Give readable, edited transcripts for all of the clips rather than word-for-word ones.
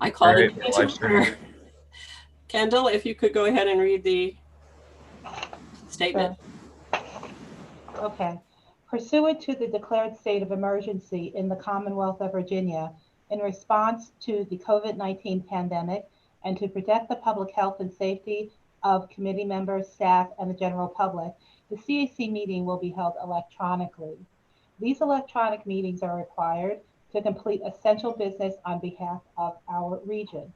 I call the Right, meeting live to stream. order. Kendall, if you could go ahead and read the statement. Sure. Okay. Pursuant to the declared state of emergency in the Commonwealth of Virginia in response to the COVID-19 pandemic and to protect the public health and safety of committee members, staff, and the general public, the CAC meeting will be held electronically. These electronic meetings are required to complete essential business on behalf of our region.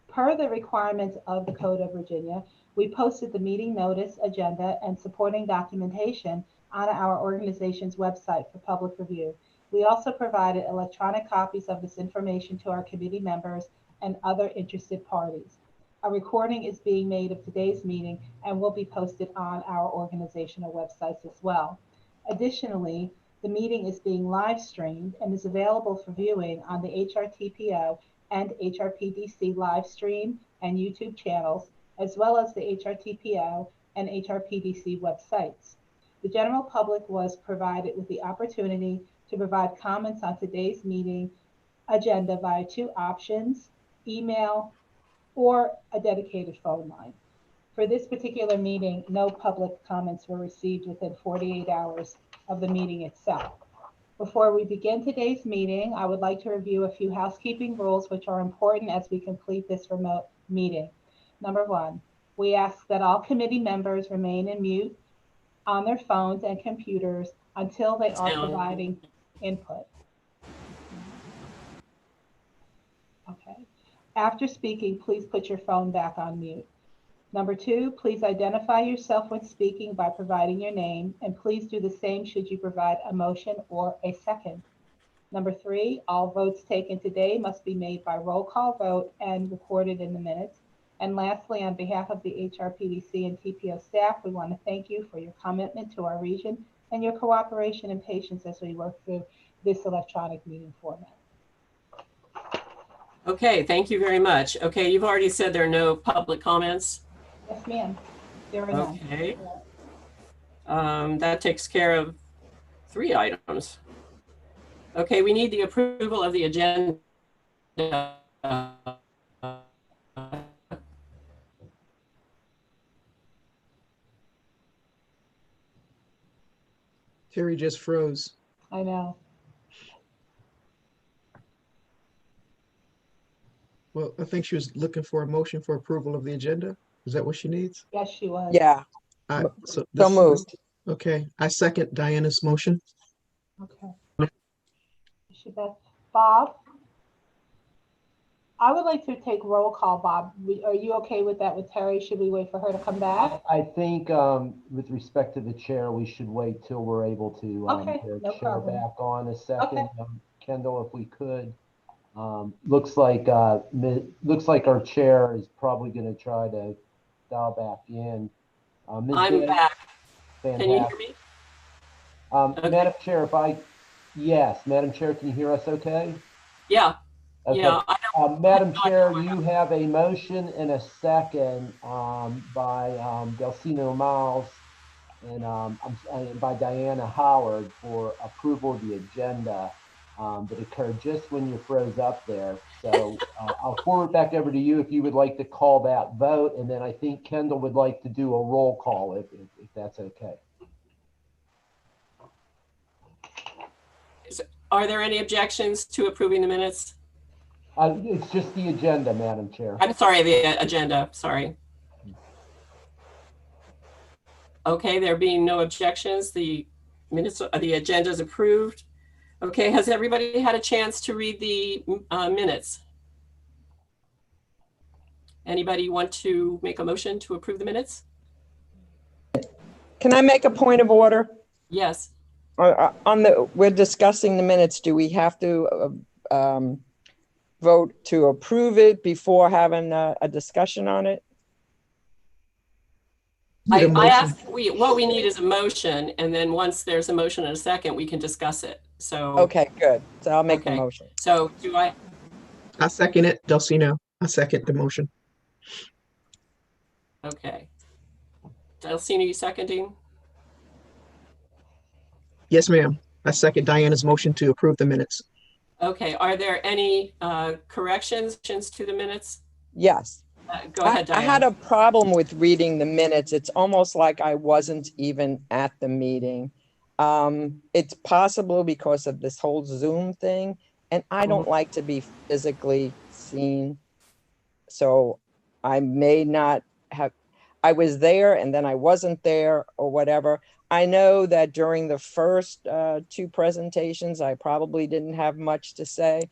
Per the requirements of the Code of Virginia, we posted the meeting notice, agenda, and supporting documentation on our organization's website for public review. We also provided electronic copies of this information to our committee members and other interested parties. A recording is being made of today's meeting and will be posted on our organizational websites as well. Additionally, the meeting is being live streamed and is available for viewing on the HRTPO and HRPDC live stream and YouTube channels, as well as the HRTPO and HRPDC websites. The general public was provided with the opportunity to provide comments on today's meeting agenda via two options: email or a dedicated phone line. For this particular meeting, no public comments were received within 48 hours of the meeting itself. Before we begin today's meeting, I would like to review a few housekeeping rules which are important as we complete this remote meeting. Number one, we ask that all committee members remain in mute on their phones and computers until they are providing input. Okay. After speaking, please put your phone back on mute. Number two, please identify yourself when speaking by providing your name, and please do the same should you provide a motion or a second. Number three, all votes taken today must be made by roll call vote and recorded in the minutes. And lastly, on behalf of the HRPDC and TPO staff, we want to thank you for your commitment to our region and your cooperation and patience as we work through this electronic meeting format. Okay, thank you very much. Okay, you've already said there are no public comments. Yes, ma'am. There are none. Okay. That takes care of 3 items. Okay, we need the approval of the agenda. Terry just froze. I know. Well, I think she was looking for a motion for approval of the agenda. Is that what she needs? Yes, she was. Yeah, So moved. Okay, I second Diana's motion. Okay. Bob? I would like to take roll call, Bob. Are you okay with that with Terry? Should we wait for her to come back? I think with respect to the chair, we should wait till we're able to Okay, get our no chair problem. back on a second. Okay. Kendall, if we could. Looks like our chair is probably going to try to dial back in. Ms. I'm back. Fantastic. Can you hear me? Okay. Madam Chair, Madam Chair, can you hear us okay? Yeah. Okay. Yeah. Madam Chair, you have a motion and a second by Delcino Miles and by Diana Howard for approval of the agenda that occurred just when you froze up there. So I'll forward back over to you if you would like to call that vote, and then I think Kendall would like to do a roll call if that's okay. Are there any objections to approving the minutes? It's just the agenda, Madam Chair. I'm sorry, the agenda, sorry. Okay, there being no objections, the minutes, the agenda is approved. Okay, has everybody had a chance to read the minutes? Anybody want to make a motion to approve the minutes? Can I make a point of order? Yes. We're discussing the minutes. Do we have to vote to approve it before having a discussion on it? I asked, what we need is a motion, and then once there's a motion and a second, we can discuss it. So Okay, good. So I'll make the motion. So do I second it, Delcino. I second the motion. Okay. Delcino, you seconding? Yes, ma'am. I second Diana's motion to approve the minutes. Okay, are there any corrections to the minutes? Yes. Go ahead, I had Diane. a problem with reading the minutes. It's almost like I wasn't even at the meeting. It's possible because of this whole Zoom thing, and I don't like to be physically seen. So I may not have, I was there and then I wasn't there or whatever. I know that during the first two presentations, I probably didn't have much to say.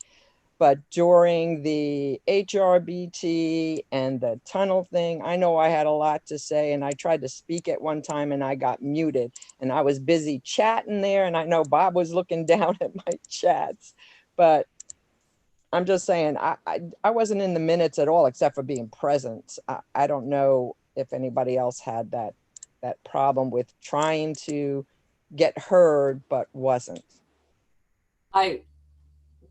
But during the HRBT and the tunnel thing, I know I had a lot to say, and I tried to speak at one time and I got muted, and I was busy chatting there, and I know Bob was looking down at my chats, but I'm just saying, I wasn't in the minutes at all except for being present. I don't know if anybody else had that problem with trying to get heard but wasn't.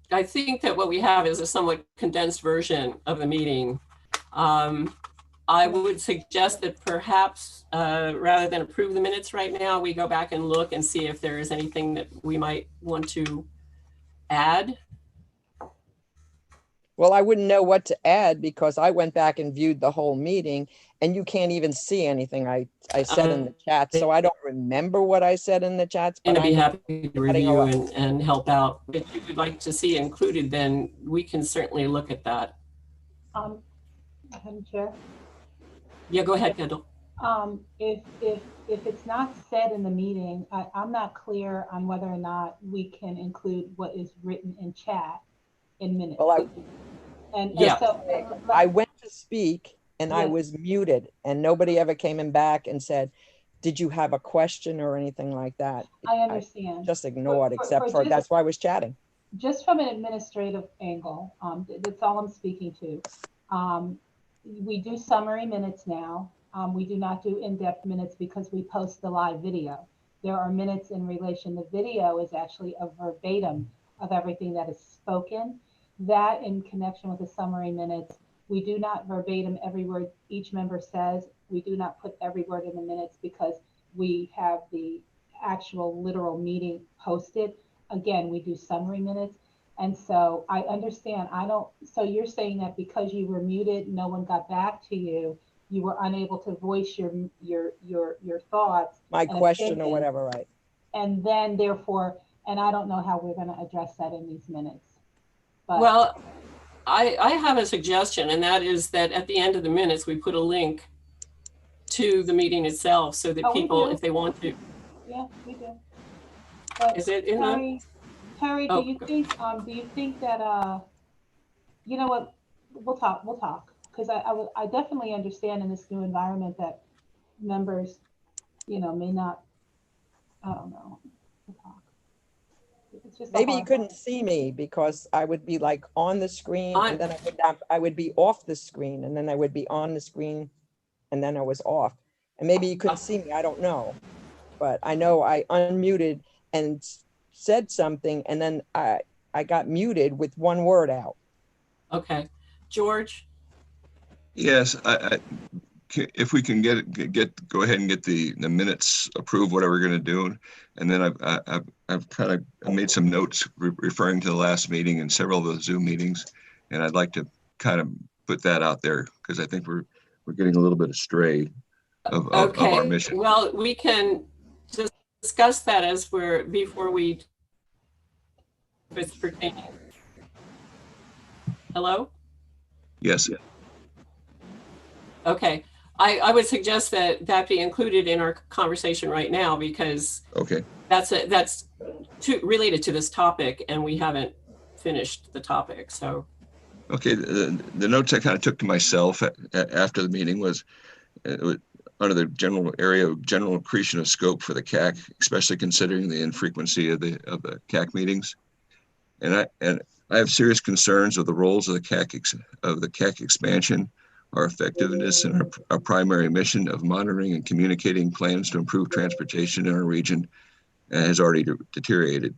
I think that what we have is a somewhat condensed version of the meeting. I would suggest that perhaps rather than approve the minutes right now, we go back and look and see if there is anything that we might want to add. Well, I wouldn't know what to add because I went back and viewed the whole meeting and you can't even see anything I said in the chat. So I don't remember what I said in the chats, And but I'd be I happy to review and help out. If you would like to see included, then we can certainly look at that. Madam Chair, Yeah, go ahead, Kendall. if it's not said in the meeting, I'm not clear on whether or not we can include what is written in chat in minutes. Well, Yeah. So I went to speak and I Yes. was muted and nobody ever came in back and said, did you have a question or anything like that? I understand. Just ignored, except for just- that's why I was chatting. Just from an administrative angle, that's all I'm speaking to. We do summary minutes now. We do not do in-depth minutes because we post the live video. There are minutes in relation. The video is actually a verbatim of everything that is spoken. That in connection with the summary minutes, we do not verbatim every word each member says. We do not put every word in the minutes because we have the actual literal meeting posted. Again, we do summary minutes. And so I understand, so you're saying that because you were muted, no one got back to you, you were unable to voice your thoughts. My and question or opinions, whatever, right? and then therefore, and I don't know how we're going to address that in these minutes. But Well, I have a suggestion, and that is that at the end of the minutes, we put a link to the meeting itself so that we people, do. if they want to. Yeah, we do. But Is it in the? Terry, Oh. do you think that you know what, we'll talk because I definitely understand in this new environment that members, may not, I don't know, we'll talk. It's just a Maybe you hard- couldn't see me because I would be like on the screen and then I would be off the screen and then I would be on the screen and then I was off. And maybe you couldn't see me, I don't know. But I know I unmuted and said something and then I got muted with one word out. Okay, George. Yes, if we can go ahead and get the minutes approved, whatever we're going to do, and then I've kind of made some notes referring to the last meeting and several of the Zoom meetings, and I'd like to kind of put that out there because I think we're getting a little bit astray of our mission. Well, we can discuss that before we. It's pertaining. Hello? Yes. Okay, I would suggest that be included in our conversation right now because Okay. that's related to this topic and we haven't finished the topic. So. Okay. The notes I kind of took to myself after the meeting was under the general area of general accretion of scope for the CAC, especially considering the infrequency of the CAC meetings, and I have serious concerns of the roles of the CAC expansion, our effectiveness, and our primary mission of monitoring and communicating plans to improve transportation in our region has already deteriorated.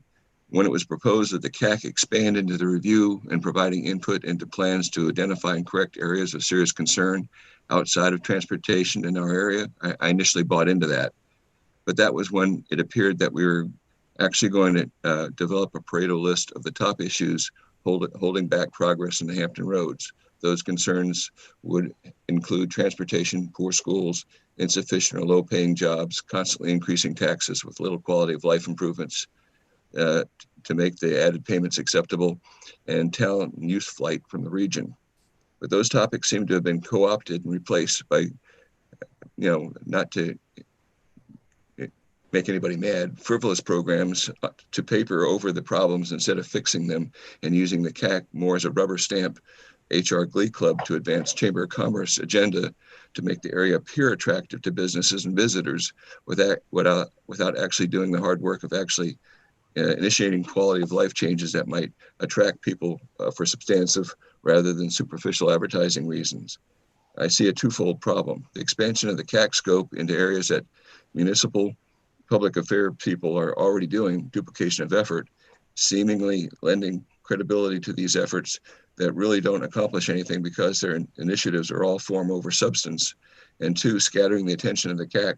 When it was proposed that the CAC expand into the review and providing input into plans to identify and correct areas of serious concern outside of transportation in our area, I initially bought into that. But that was when it appeared that we were actually going to develop a Pareto list of the top issues holding back progress in the Hampton roads. Those concerns would include transportation, poor schools, insufficient or low-paying jobs, constantly increasing taxes with little quality of life improvements to make the added payments acceptable, and talent and youth flight from the region. But those topics seem to have been co-opted and replaced by, not to make anybody mad, frivolous programs to paper over the problems instead of fixing them, and using the CAC more as a rubber stamp HR Glee Club to advance Chamber of Commerce agenda to make the area appear attractive to businesses and visitors without actually doing the hard work of actually initiating quality of life changes that might attract people for substantive rather than superficial advertising reasons. I see a twofold problem: the expansion of the CAC scope into areas that municipal public affairs people are already doing, duplication of effort, seemingly lending credibility to these efforts that really don't accomplish anything because their initiatives are all form over substance, and two, scattering the attention of the CAC,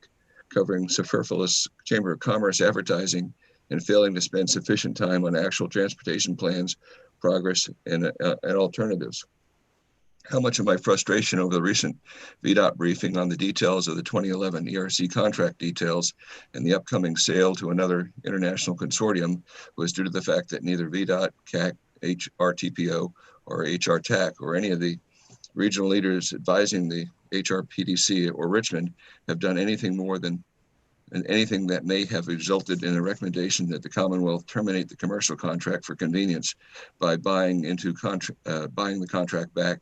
covering superfluous Chamber of Commerce advertising and failing to spend sufficient time on actual transportation plans, progress, and alternatives. How much of my frustration over the recent VDOT briefing on the details of the 2011 ERC contract details and the upcoming sale to another international consortium was due to the fact that neither VDOT, CAC, HRTPO, or HRTAC, or any of the regional leaders advising the HRPDC or Richmond have done anything more than anything that may have resulted in a recommendation that the Commonwealth terminate the commercial contract for convenience by buying the contract back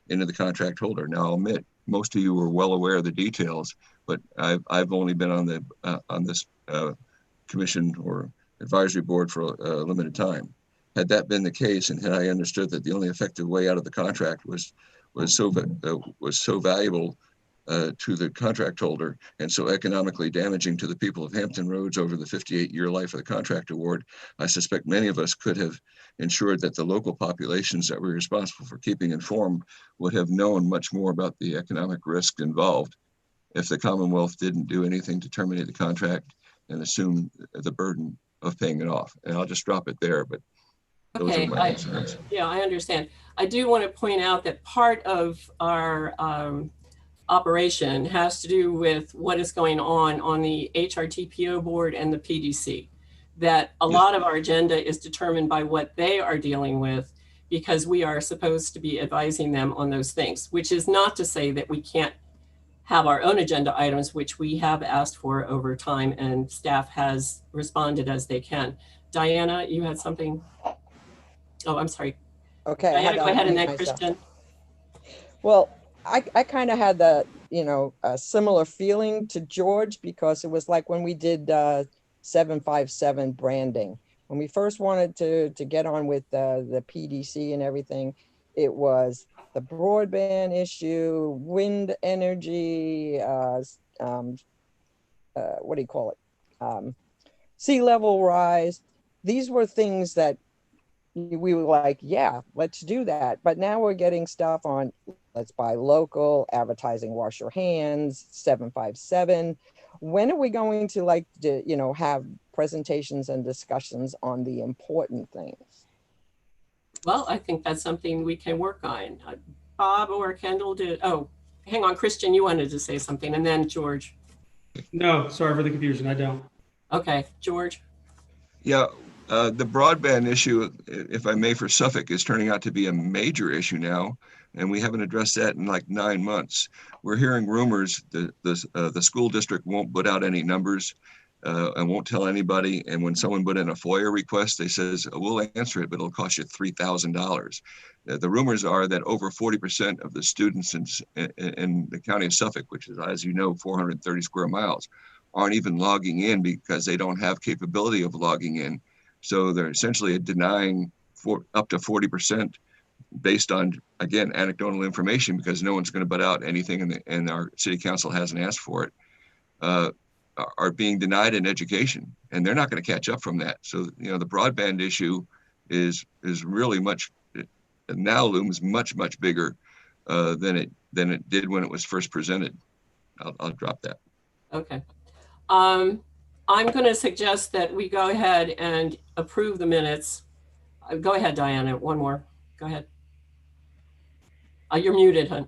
into the contract holder. Now, I'll admit, most of you are well aware of the details, but I've only been on this commission or advisory board for a limited time. Had that been the case, and had I understood that the only effective way out of the contract was so valuable to the contract holder and so economically damaging to the people of Hampton roads over the 58-year life of the contract award, I suspect many of us could have ensured that the local populations that we're responsible for keeping informed would have known much more about the economic risk involved if the Commonwealth didn't do anything to terminate the contract and assume the burden of paying it off. And I'll just drop it there, but those are my concerns. Yeah, I understand. I do want to point out that part of our operation has to do with what is going on the HRTPO board and the PDC. That a lot of our agenda is determined by what they are dealing with, because we are supposed to be advising them on those things, which is not to say that we can't have our own agenda items, which we have asked for over time, and staff has responded as they can. Diana, you had something? Oh, I'm sorry. Okay. Diana, go ahead, and then Christian. Well, I kind of had the, a similar feeling to George, because it was like when we did 757 branding. When we first wanted to get on with the PDC and everything, it was the broadband issue, wind energy, what do you call it? Sea level rise. These were things that we were like, yeah, let's do that. But now we're getting stuff on, let's buy local, advertising, wash your hands, 757. When are we going to have presentations and discussions on the important things? Well, I think that's something we can work on. Bob or Kendall did. Oh, hang on, Christian, you wanted to say something, and then George. No, sorry for the confusion. I don't. Okay, George. Yeah, the broadband issue, if I may, for Suffolk is turning out to be a major issue now, and we haven't addressed that in like 9 months. We're hearing rumors that the school district won't put out any numbers and won't tell anybody. And when someone put in a FOIA request, they says, we'll answer it, but it'll cost you $3,000. The rumors are that over 40% of the students in the county of Suffolk, which is, as you know, 430 square miles, aren't even logging in because they don't have capability of logging in. So they're essentially denying up to 40% based on, again, anecdotal information, because no one's going to put out anything and our city council hasn't asked for it, are being denied in education, and they're not going to catch up from that. So, the broadband issue is really now looms much bigger than it did when it was first presented. I'll drop that. Okay. I'm going to suggest that we go ahead and approve the minutes. Go ahead, Diana, one more. Go ahead. You're muted, hon.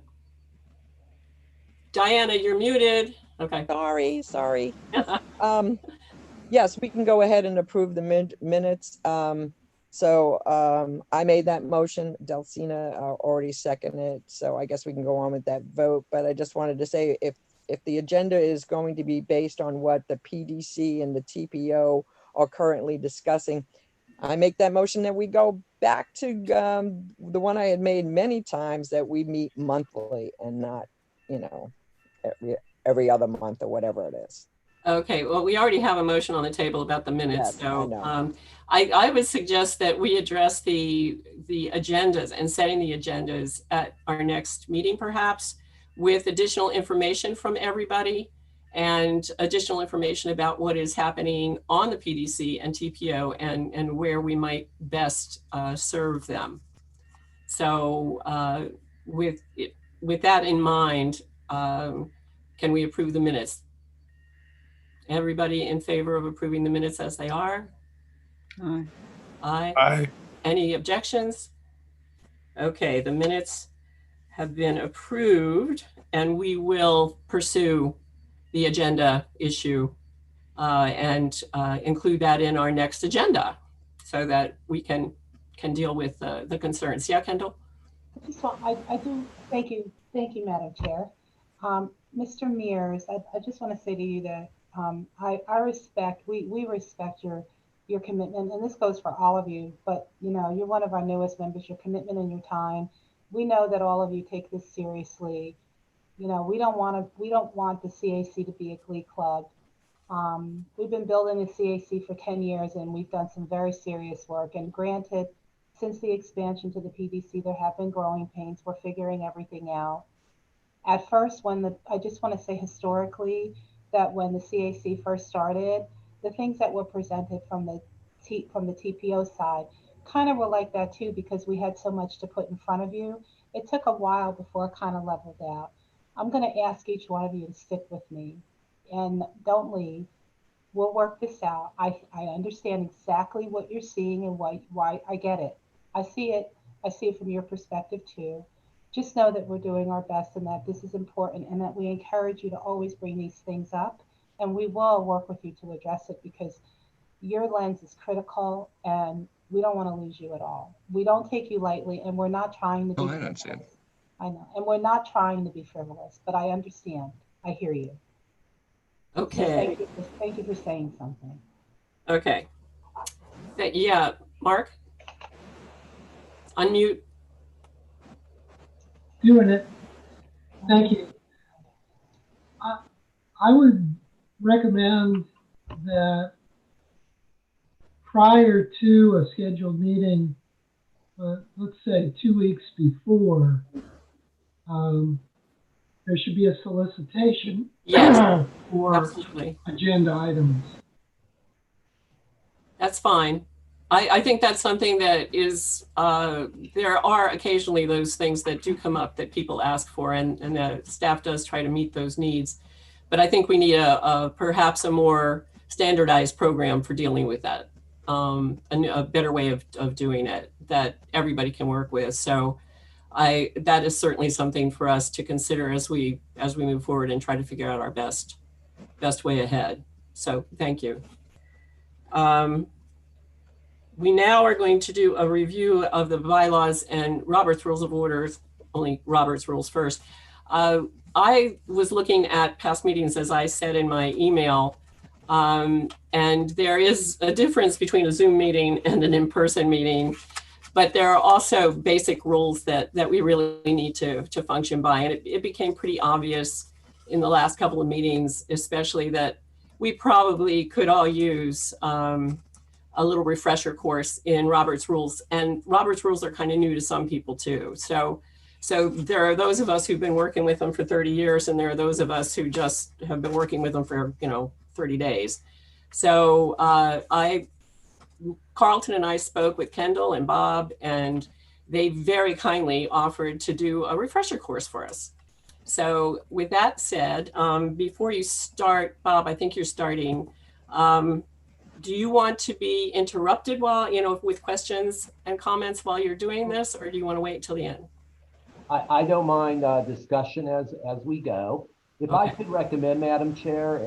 Diana, you're muted. Okay. Sorry. Yes, we can go ahead and approve the minutes. I made that motion. Delcina already seconded, so I guess we can go on with that vote. But I just wanted to say, if the agenda is going to be based on what the PDC and the TPO are currently discussing, I make that motion that we go back to the one I had made many times, that we meet monthly and not, every other month or whatever it is. Okay, well, we already have a motion on the table about the minutes, Yes, so I would suggest that we address the agendas and setting the agendas at our next meeting, perhaps, with additional information from everybody and additional information about what is happening on the PDC and TPO and where we might best serve them. So with that in mind, can we approve the minutes? Everybody in favor of approving the minutes as they are? Aye. Aye. Aye. Any objections? Okay, the minutes have been approved, and we will pursue the agenda issue and include that in our next agenda so that we can deal with the concerns. Yeah, Kendall? I do, thank you, Madam Chair. Mr. Mears, I just want to say to you that I respect, we respect your commitment, and this goes for all of you, but you're one of our newest members, your commitment and your time. We know that all of you take this seriously. We don't want the CAC to be a glee club. We've been building the CAC for 10 years, and we've done some very serious work. And granted, since the expansion to the PDC, there have been growing pains. We're figuring everything out. At first, I just want to say historically that when the CAC first started, the things that were presented from the TPO side kind of were like that too, because we had so much to put in front of you. It took a while before it kind of leveled out. I'm going to ask each one of you to stick with me and don't leave. We'll work this out. I understand exactly what you're seeing and why I get it. I see it from your perspective too. Just know that we're doing our best and that this is important, and that we encourage you to always bring these things up, and we will work with you to address it, because your lens is critical and we don't want to lose you at all. We don't take you lightly, and we're not trying to be I understand. I know, and we're not trying to be frivolous, but I understand. I hear you. Okay. So thank you for saying something. Okay. Yeah, Mark? Unmute. Doing it. Thank you. I would recommend that prior to a scheduled meeting, let's say 2 weeks before, there should be a solicitation for Absolutely. agenda items. That's fine. I think that's something that is, there are occasionally those things that do come up that people ask for, and the staff does try to meet those needs. But I think we need perhaps a more standardized program for dealing with that, a better way of doing it that everybody can work with. So that is certainly something for us to consider as we move forward and try to figure out our best way ahead. So thank you. We now are going to do a review of the bylaws and Robert's Rules of Orders, only Robert's Rules first. I was looking at past meetings, as I said in my email, and there is a difference between a Zoom meeting and an in-person meeting, but there are also basic rules that we really need to function by. And it became pretty obvious in the last couple of meetings, especially, that we probably could all use a little refresher course in Robert's Rules, and Robert's Rules are kind of new to some people too. So there are those of us who've been working with them for 30 years, and there are those of us who just have been working with them for 30 days. So Carlton and I spoke with Kendall and Bob, and they very kindly offered to do a refresher course for us. So with that said, before you start, Bob, I think you're starting. Do you want to be interrupted while, with questions and comments while you're doing this, or do you want to wait till the end? I don't mind discussion as we go. If I Okay. could recommend, Madam Chair,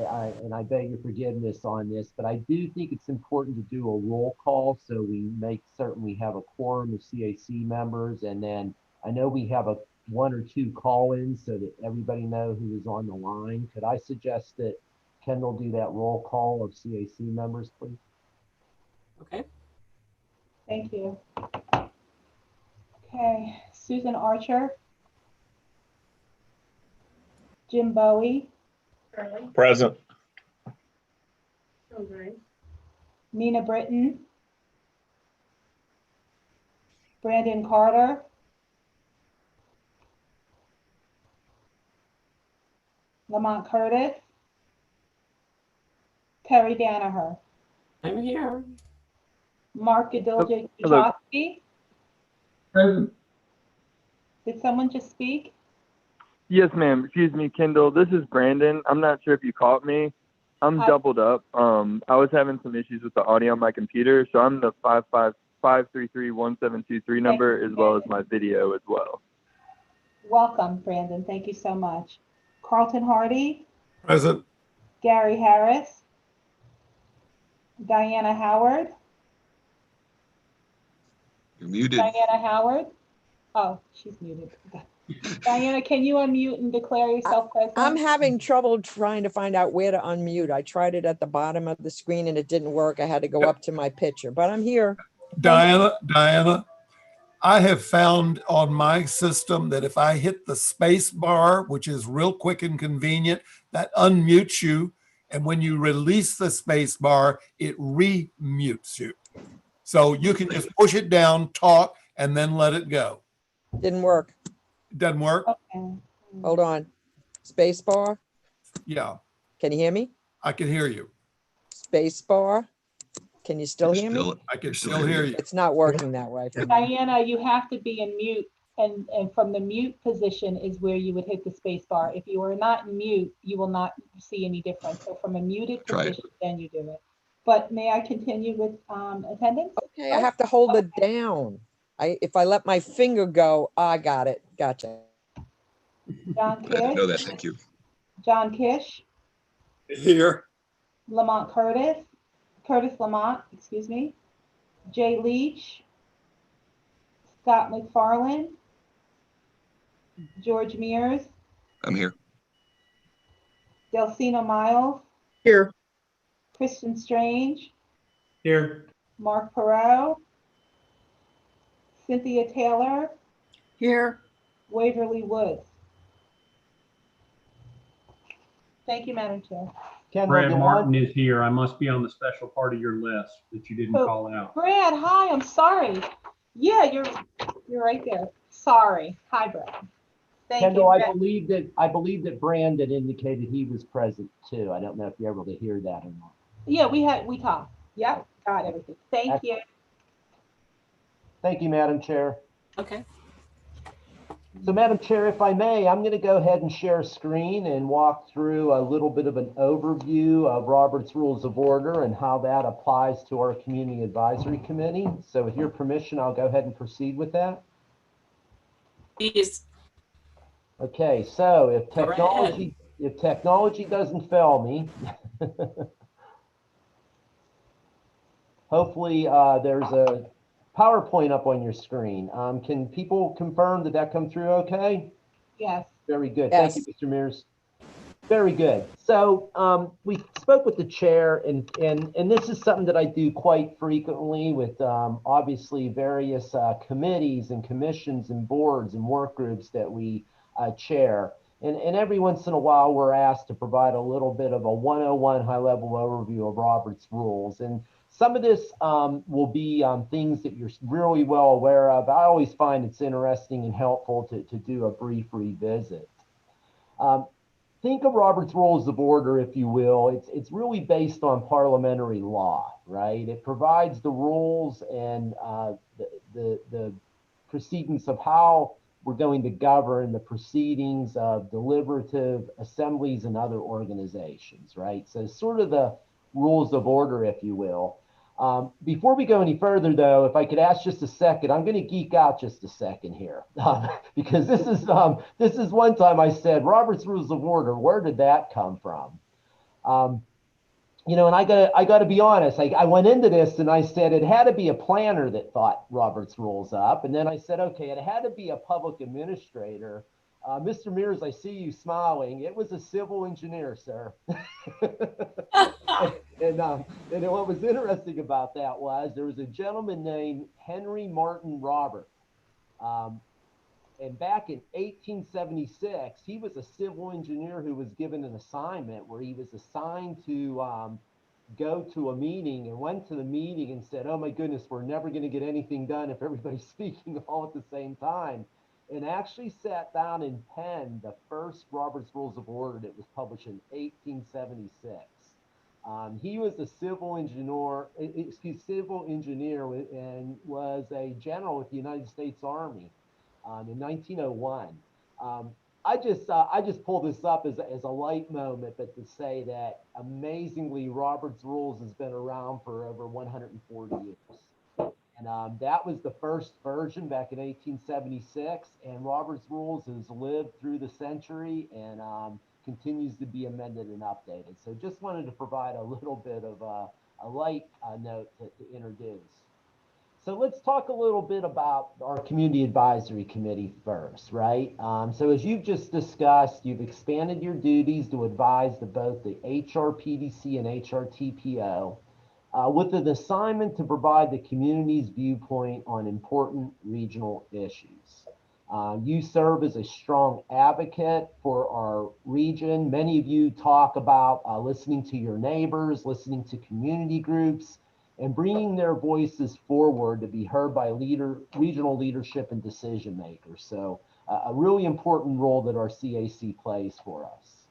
and I beg your forgiveness on this, but I do think it's important to do a roll call so we make certain we have a quorum of CAC members, and then I know we have a 1 or 2 call-ins so that everybody knows who is on the line. Could I suggest that Kendall do that roll call of CAC members, please? Okay. Thank you. Okay, Susan Archer. Jim Bowie. Present. Nina Britton. Brandon Carter. Lamont Curtis. Terry Danaher. I'm here. Mark Gadilja Hello. Kuchowski. Present. Did someone just speak? Yes, ma'am. Excuse me, Kendall. This is Brandon. I'm not sure if you caught me. I'm Hi. doubled up. I was having some issues with the audio on my computer, so I'm the 555331723 number as well as my video as well. Welcome, Brandon. Thank you so much. Carlton Hardy. Present. Gary Harris. Diana Howard. You're muted. Diana Howard. Oh, she's muted. Diana, can you unmute and declare yourself present? I'm having trouble trying to find out where to unmute. I tried it at the bottom of the screen and it didn't work. I had to go up to my picture, but I'm here. Diana, I have found on my system that if I hit the space bar, which is real quick and convenient, that unmutes you. And when you release the space bar, it remutes you. So you can just push it down, talk, and then let it go. Didn't work. It doesn't work? Okay. Hold on. Space bar. Yeah, Can you hear me? I can hear you. Space bar. Can you still hear me? I can still hear you. It's not working that way. for me. Diana, you have to be in mute, and from the mute position is where you would hit the space bar. If you are not in mute, you will not see any difference. So from a muted Try it. position, then you do it. But may I continue with attendance? Okay, I have to hold it down. If I let my finger go, I got it. Gotcha. John Glad to know Kish. that. Thank you. John Kish. Here. Lamont Curtis Lamont, excuse me. Jay Leach. Scott McFarland. George Mears. I'm here. Delcina Miles. Here. Christian Strange. Here. Mark Perot. Cynthia Taylor. Here. Waverly Woods. Thank you, Madam Chair. Kendall, Brad the Martin one, is here. I must be on the special part of your list that you didn't Oh. call out. Brad, hi, I'm sorry. Yeah, you're right there. Sorry. Hi, Brad. Thank Kendall, you. I Brad. believe that Brandon indicated he was present too. I don't know if you're able to hear that or not. Yeah, we talked. Yep, got everything. Thank you. Thank you, Madam Chair. Okay. So, Madam Chair, if I may, I'm going to go ahead and share a screen and walk through a little bit of an overview of Robert's Rules of Order and how that applies to our Community Advisory Committee. So with your permission, I'll go ahead and proceed with that. Please. Okay, so if Go right ahead. technology doesn't fail me, hopefully there's a PowerPoint up on your screen. Can people confirm that that come through okay? Yes. Very good. Yes. Thank you, Mr. Mears. Very good. So we spoke with the chair, and this is something that I do quite frequently with obviously various committees and commissions and boards and work groups that we chair. And every once in a while, we're asked to provide a little bit of a 101 high-level overview of Robert's Rules. And some of this will be things that you're really well aware of. I always find it's interesting and helpful to do a brief revisit. Think of Robert's Rules of Order, if you will. It's really based on parliamentary law, right? It provides the rules and the proceedings of how we're going to govern the proceedings of deliberative assemblies and other organizations, right? So sort of the rules of order, if you will. Before we go any further, though, if I could ask just a second, I'm going to geek out just a second here, because this is one time I said Robert's Rules of Order. Where did that come from? You know, and I got to be honest. I went into this and I said it had to be a planner that thought Robert's Rules up, and then I said, okay, it had to be a public administrator. Mr. Mears, I see you smiling. It was a civil engineer, sir. And what was interesting about that was there was a gentleman named Henry Martin Robert. And back in 1876, he was a civil engineer who was given an assignment where he was assigned to go to a meeting, and went to the meeting and said, oh my goodness, we're never going to get anything done if everybody's speaking all at the same time. And actually sat down and penned the first Robert's Rules of Order that was published in 1876. He was a civil engineer, and was a general with the United States Army in 1901. I just pull this up as a light moment, but to say that amazingly, Robert's Rules has been around for over 140 years. And that was the first version back in 1876, and Robert's Rules has lived through the century and continues to be amended and updated. So just wanted to provide a little bit of a light note to introduce. So let's talk a little bit about our Community Advisory Committee first, right? So as you've just discussed, you've expanded your duties to advise both the HRPDC and HRTPO. With an assignment to provide the community's viewpoint on important regional issues. You serve as a strong advocate for our region. Many of you talk about listening to your neighbors, listening to community groups, and bringing their voices forward to be heard by regional leadership and decision makers. So a really important role that our CAC plays for us.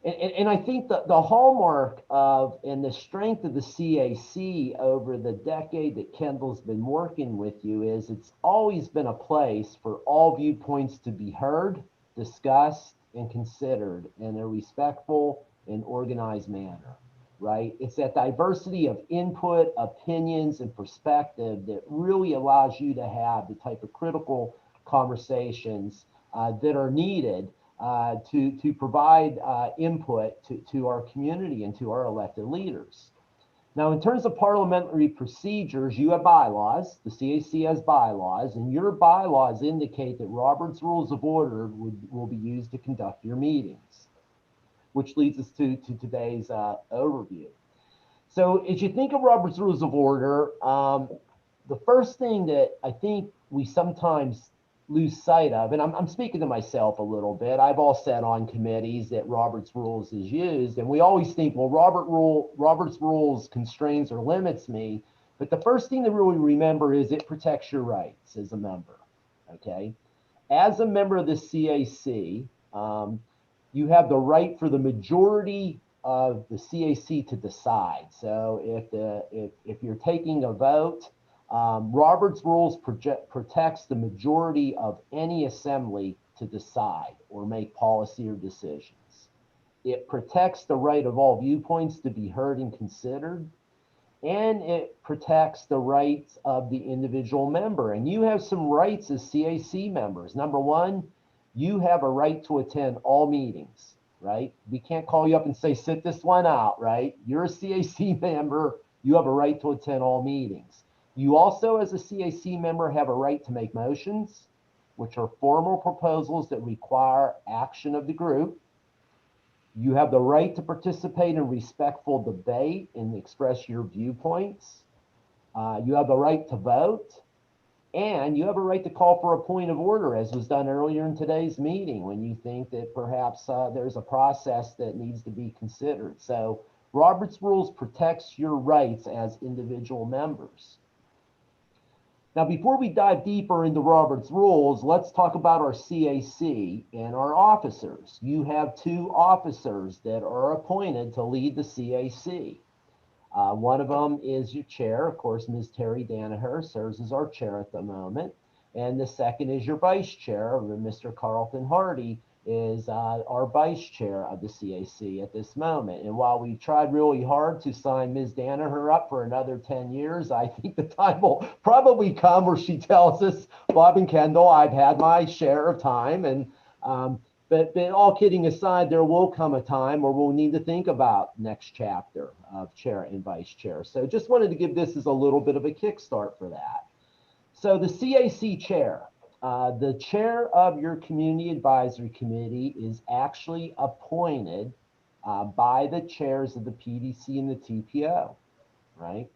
And I think that the hallmark of and the strength of the CAC over the decade that Kendall's been working with you is it's always been a place for all viewpoints to be heard, discussed, and considered in a respectful and organized manner, right? It's that diversity of input, opinions, and perspective that really allows you to have the type of critical conversations that are needed to provide input to our community and to our elected leaders. Now, in terms of parliamentary procedures, you have bylaws. The CAC has bylaws, and your bylaws indicate that Robert's Rules of Order will be used to conduct your meetings, which leads us to today's overview. So as you think of Robert's Rules of Order, the first thing that I think we sometimes lose sight of, and I'm speaking to myself a little bit. I've all sat on committees that Robert's Rules is used, and we always think, well, Robert's Rules constrains or limits me. But the first thing to really remember is it protects your rights as a member, okay? As a member of the CAC, you have the right for the majority of the CAC to decide. So if you're taking a vote, Robert's Rules protects the majority of any assembly to decide or make policy or decisions. It protects the right of all viewpoints to be heard and considered, and it protects the rights of the individual member. And you have some rights as CAC members. Number one, you have a right to attend all meetings, right? We can't call you up and say, sit this one out, right? You're a CAC member, you have a right to attend all meetings. You also, as a CAC member, have a right to make motions, which are formal proposals that require action of the group. You have the right to participate in respectful debate and express your viewpoints. You have the right to vote, and you have a right to call for a point of order, as was done earlier in today's meeting, when you think that perhaps there's a process that needs to be considered. So Robert's Rules protects your rights as individual members. Now, before we dive deeper into Robert's Rules, let's talk about our CAC and our officers. You have two officers that are appointed to lead the CAC. One of them is your chair, of course, Ms. Terry Danaher serves as our chair at the moment. And the second is your vice chair, Mr. Carlton Hardy, is our vice chair of the CAC at this moment. And while we tried really hard to sign Ms. Danaher up for another 10 years, I think the time will probably come where she tells us, Bob and Kendall, I've had my share of time. And but all kidding aside, there will come a time where we'll need to think about next chapter of chair and vice chair. So just wanted to give this as a little bit of a kickstart for that. So the CAC chair. The chair of your community advisory committee is actually appointed by the chairs of the PDC and the TPO, right?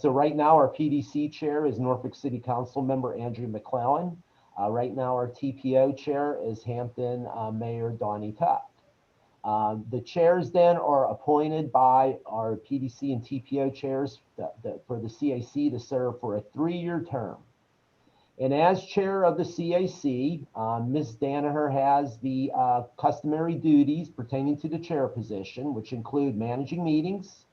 So right now our PDC chair is Norfolk City Council member Andrew McClellan. Right now our TPO chair is Hampton Mayor Donnie Tuck. The chairs then are appointed by our PDC and TPO chairs for the CAC to serve for a 3-year term. And as chair of the CAC, Ms. Danaher has the customary duties pertaining to the chair position, which include managing meetings,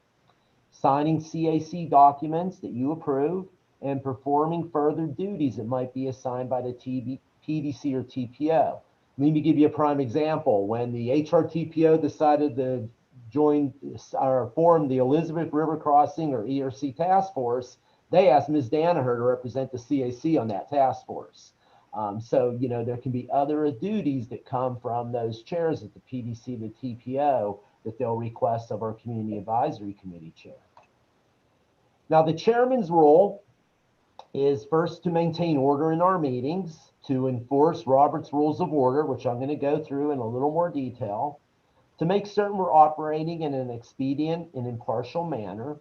signing CAC documents that you approve, and performing further duties that might be assigned by the PDC or TPO. Let me give you a prime example. When the HRTPO decided to join or form the Elizabeth River Crossing or ERC task force, they asked Ms. Danaher to represent the CAC on that task force. So, you know, there can be other duties that come from those chairs at the PDC, the TPO, that they'll request of our Community Advisory Committee chair. Now, the chairman's role is first to maintain order in our meetings, to enforce Robert's Rules of Order, which I'm going to go through in a little more detail, to make certain we're operating in an expedient and impartial manner,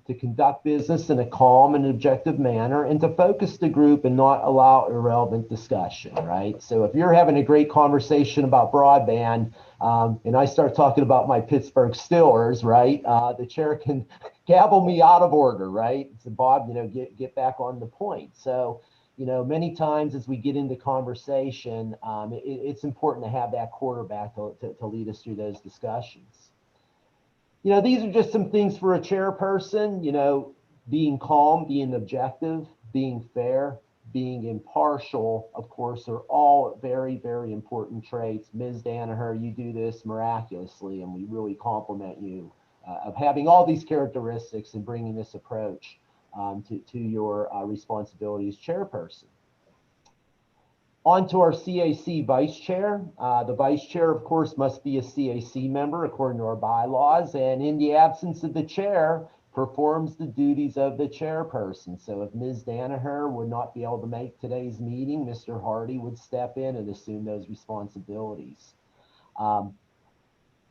to conduct business in a calm and objective manner, and to focus the group and not allow irrelevant discussion, right? So if you're having a great conversation about broadband and I start talking about my Pittsburgh Steelers, right, the chair can gavel me out of order, right? So Bob, you know, get back on the point. So, you know, many times as we get into conversation, it's important to have that quarterback to lead us through those discussions. You know, these are just some things for a chairperson, you know, being calm, being objective, being fair, being impartial, of course, are all very, very important traits. Ms. Danaher, you do this miraculously, and we really compliment you of having all these characteristics and bringing this approach to your responsibility as chairperson. On to our CAC vice chair. The vice chair, of course, must be a CAC member according to our bylaws, and in the absence of the chair, performs the duties of the chairperson. So if Ms. Danaher would not be able to make today's meeting, Mr. Hardy would step in and assume those responsibilities.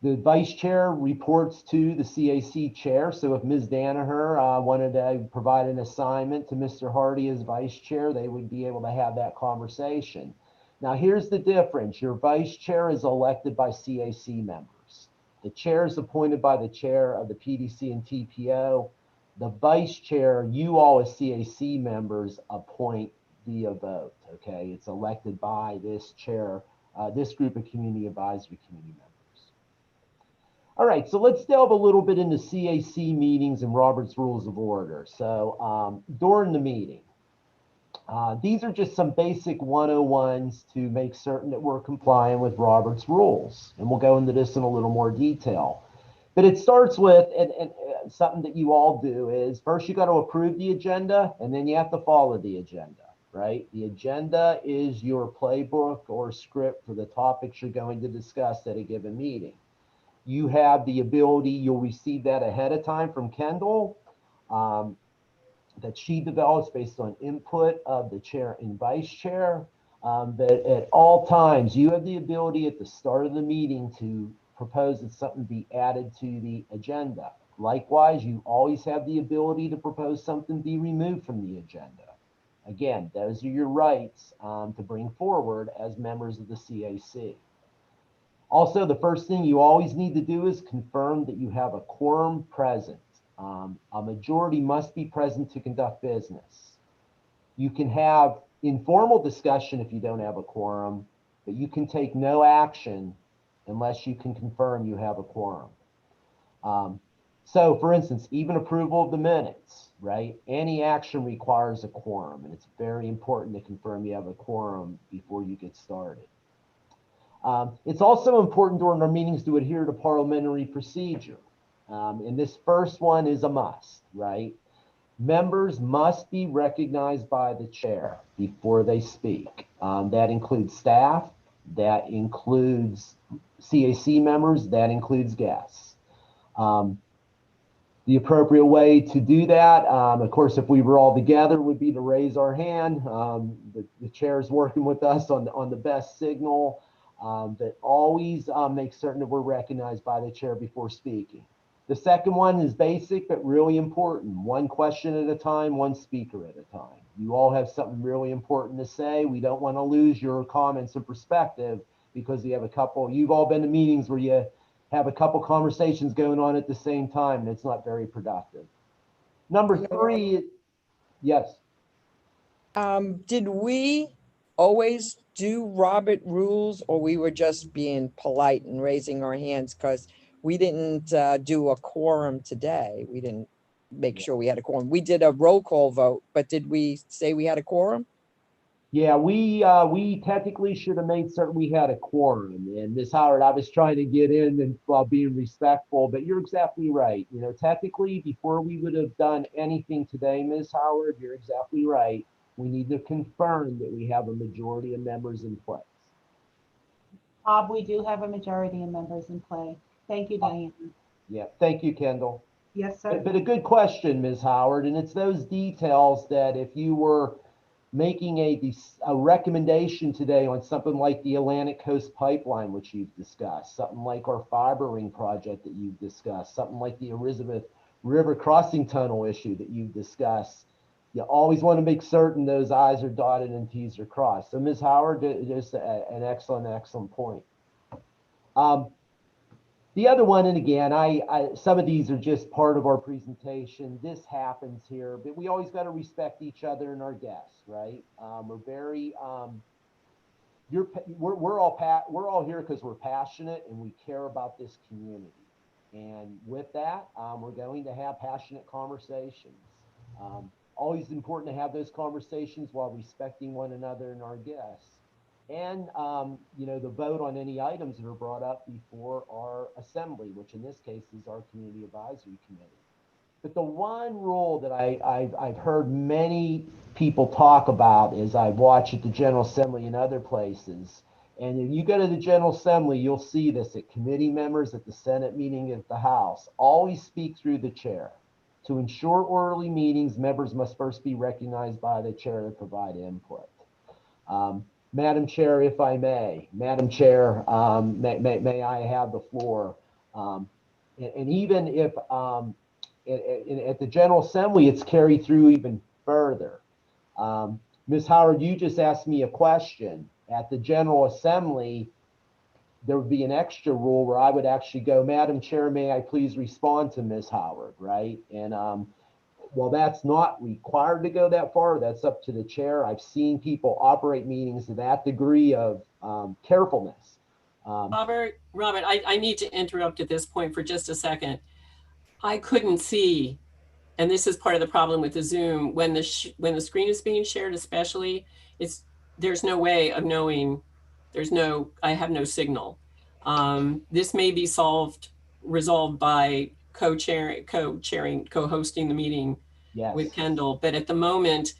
The vice chair reports to the CAC chair. So if Ms. Danaher wanted to provide an assignment to Mr. Hardy as vice chair, they would be able to have that conversation. Now, here's the difference. Your vice chair is elected by CAC members. The chair is appointed by the chair of the PDC and TPO. The vice chair, you all as CAC members appoint via vote, okay? It's elected by this chair, this group of Community Advisory Committee members. All right, so let's delve a little bit into CAC meetings and Robert's Rules of Order. So during the meeting, these are just some basic 101s to make certain that we're complying with Robert's Rules. And we'll go into this in a little more detail. But it starts with, and something that you all do is, first you got to approve the agenda, and then you have to follow the agenda, right? The agenda is your playbook or script for the topics you're going to discuss at a given meeting. You have the ability, you'll receive that ahead of time from Kendall, that she develops based on input of the chair and vice chair. But at all times, you have the ability at the start of the meeting to propose that something be added to the agenda. Likewise, you always have the ability to propose something be removed from the agenda. Again, those are your rights to bring forward as members of the CAC. Also, the first thing you always need to do is confirm that you have a quorum present. A majority must be present to conduct business. You can have informal discussion if you don't have a quorum, but you can take no action unless you can confirm you have a quorum. So, for instance, even approval of the minutes, right? Any action requires a quorum, and it's very important to confirm you have a quorum before you get started. It's also important during our meetings to adhere to parliamentary procedure. And this first one is a must, right? Members must be recognized by the chair before they speak. That includes staff, that includes CAC members, that includes guests. The appropriate way to do that, of course, if we were all together, would be to raise our hand. The chair is working with us on the best signal, but always make certain that we're recognized by the chair before speaking. The second one is basic, but really important. One question at a time, one speaker at a time. You all have something really important to say. We don't want to lose your comments and perspective because you have a couple, you've all been to meetings where you have a couple conversations going on at the same time, and it's not very productive. Number three, yes. Did we always do Robert rules, or we were just being polite and raising our hands because we didn't do a quorum today? We didn't make sure we had a quorum. We did a roll call vote, but did we say we had a quorum? Yeah, we technically should have made certain we had a quorum. And Ms. Howard, I was trying to get in and while being respectful, but you're exactly right. You know, technically, before we would have done anything today, Ms. Howard, you're exactly right. We need to confirm that we have a majority of members in place. Bob, we do have a majority of members in play. Thank you, Diane. Yeah, thank you, Kendall. Yes, sir. But a good question, Ms. Howard, and it's those details that if you were making a recommendation today on something like the Atlantic Coast Pipeline, which you've discussed, something like our fiber ring project that you've discussed, something like the Elizabeth River crossing tunnel issue that you've discussed, you always want to make certain those I's are dotted and T's are crossed. So Ms. Howard, just an excellent point. The other one, and again, some of these are just part of our presentation. This happens here, but we always got to respect each other and our guests, right? We're very, we're all here because we're passionate and we care about this community. And with that, we're going to have passionate conversations. Always important to have those conversations while respecting one another and our guests. And, you know, the vote on any items that are brought up before our assembly, which in this case is our community advisory committee. But the one rule that I've heard many people talk about is I've watched at the General Assembly and other places. And if you go to the General Assembly, you'll see this at committee members, at the Senate meeting, at the House, always speak through the chair. To ensure orderly meetings, members must first be recognized by the chair to provide input. Madam Chair, if I may, Madam Chair, may I have the floor? And even if at the General Assembly, it's carried through even further. Ms. Howard, you just asked me a question. At the General Assembly, there would be an extra rule where I would actually go, Madam Chair, may I please respond to Ms. Howard, right? And well, that's not required to go that far. That's up to the chair. I've seen people operate meetings to that degree of carefulness. Robert, I need to interrupt at this point for just a second. I couldn't see, and this is part of the problem with the Zoom, when the screen is being shared, especially, there's no way of knowing. I have no signal. This may be resolved by co-hosting the meeting. Yes. With Kendall, but at the moment,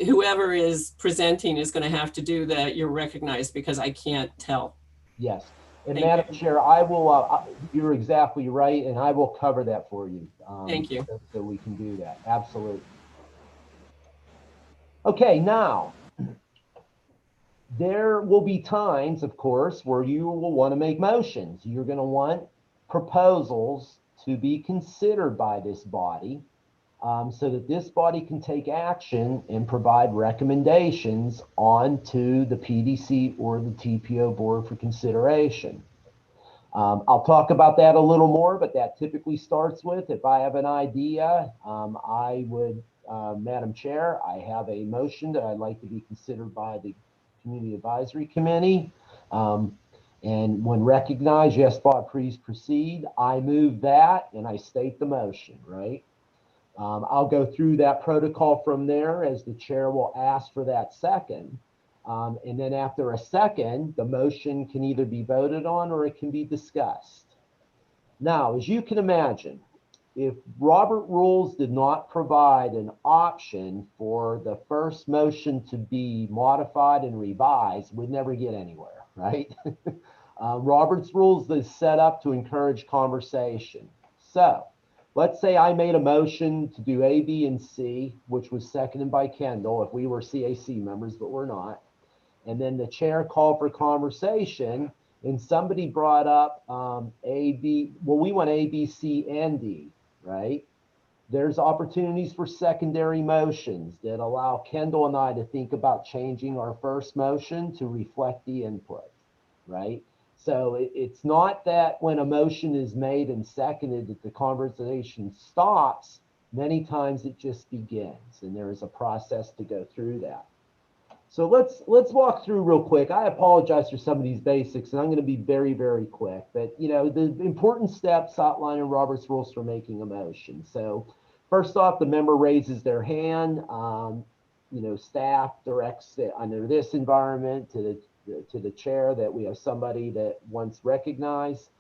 whoever is presenting is going to have to do that. You're recognized because I can't tell. Yes, and Madam Chair, I will. You're exactly right, and I will cover that for you. Thank you. So we can do that. Absolutely. Okay, now there will be times, of course, where you will want to make motions. You're going to want proposals to be considered by this body. So that this body can take action and provide recommendations onto the PDC or the TPO board for consideration. I'll talk about that a little more, but that typically starts with, if I have an idea, I would, Madam Chair, I have a motion that I'd like to be considered by the Community Advisory Committee. And when recognized, yes, Bob, please proceed. I move that and I state the motion, right? I'll go through that protocol from there as the chair will ask for that second. And then after a second, the motion can either be voted on or it can be discussed. Now, as you can imagine, if Robert Rules did not provide an option for the first motion to be modified and revised, we'd never get anywhere, right? Robert's Rules is set up to encourage conversation. So let's say I made a motion to do A, B, and C, which was seconded by Kendall if we were CAC members, but we're not. And then the chair called for conversation and somebody brought up A, B, well, we want A, B, C, and D, right? There's opportunities for secondary motions that allow Kendall and I to think about changing our first motion to reflect the input, right? So it's not that when a motion is made and seconded that the conversation stops. Many times it just begins, and there is a process to go through that. So let's walk through real quick. I apologize for some of these basics, and I'm going to be very, very quick. But you know, the important steps outlined in Robert's Rules for making a motion. So first off, the member raises their hand. You know, staff directs it under this environment to the chair that we have somebody that wants recognized.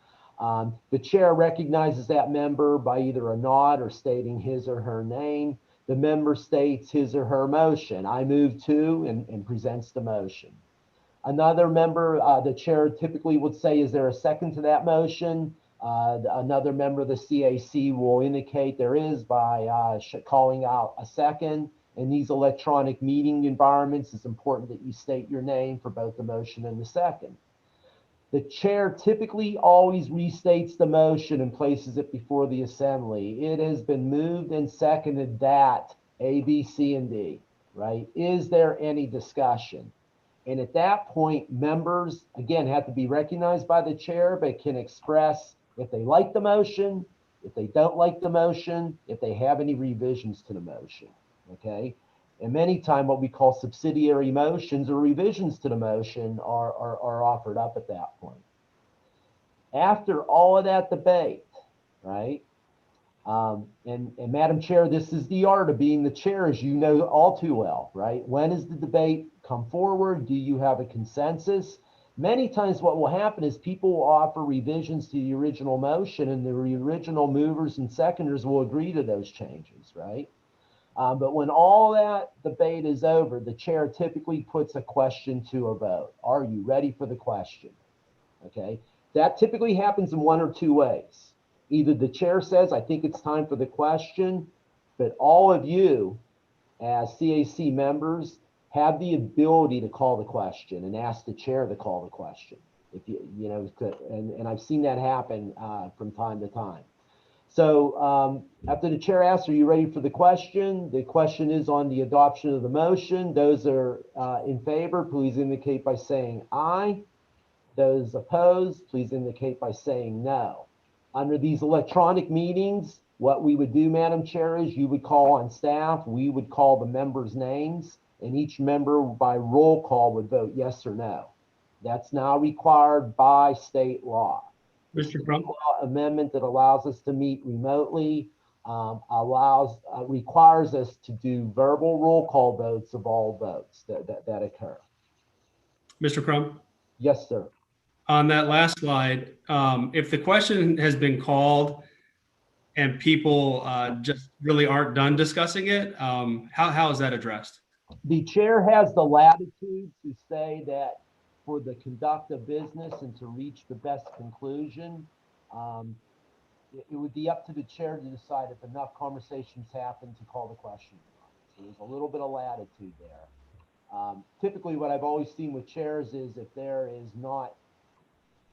The chair recognizes that member by either a nod or stating his or her name. The member states his or her motion. I move to, and presents the motion. Another member, the chair typically would say, is there a second to that motion? Another member of the CAC will indicate there is by calling out a second. In these electronic meeting environments, it's important that you state your name for both the motion and the second. The chair typically always restates the motion and places it before the assembly. It has been moved and seconded that A, B, C, and D, right? Is there any discussion? And at that point, members, again, have to be recognized by the chair, but can express if they like the motion, if they don't like the motion, if they have any revisions to the motion, okay? And many times what we call subsidiary motions or revisions to the motion are offered up at that point. After all of that debate, right? And Madam Chair, this is the art of being the chair, as you know all too well, right? When is the debate come forward? Do you have a consensus? Many times what will happen is people will offer revisions to the original motion and the original movers and seconders will agree to those changes, right? But when all that debate is over, the chair typically puts a question to a vote. Are you ready for the question? Okay, that typically happens in one or two ways. Either the chair says, I think it's time for the question, but all of you as CAC members have the ability to call the question and ask the chair to call the question. If you know, and I've seen that happen from time to time. So after the chair asks, are you ready for the question? The question is on the adoption of the motion. Those are in favor, please indicate by saying aye. Those opposed, please indicate by saying no. Under these electronic meetings, what we would do, Madam Chair, is you would call on staff. We would call the members' names, and each member by roll call would vote yes or no. That's now required by state law. Mr. Crump. Amendment that allows us to meet remotely requires us to do verbal roll call votes of all votes that occur. Mr. Crump. Yes, sir. On that last slide, if the question has been called and people just really aren't done discussing it, how is that addressed? The chair has the latitude to say that for the conduct of business and to reach the best conclusion, it would be up to the chair to decide if enough conversations happen to call the question. So there's a little bit of latitude there. Typically what I've always seen with chairs is if there is not,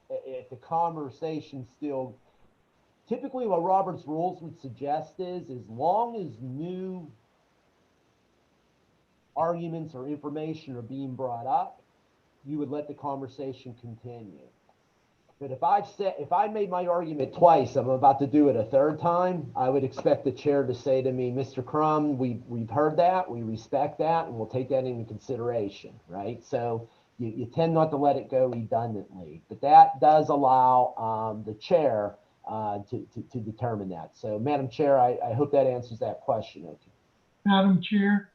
if the conversation still, typically what Robert's Rules would suggest is as long as new arguments or information are being brought up, you would let the conversation continue. But if I made my argument twice, I'm about to do it a third time, I would expect the chair to say to me, Mr. Crum, we've heard that, we respect that, and we'll take that into consideration, right? So you tend not to let it go redundantly, but that does allow the chair to determine that. So Madam Chair, I hope that answers that question. Okay. Madam Chair,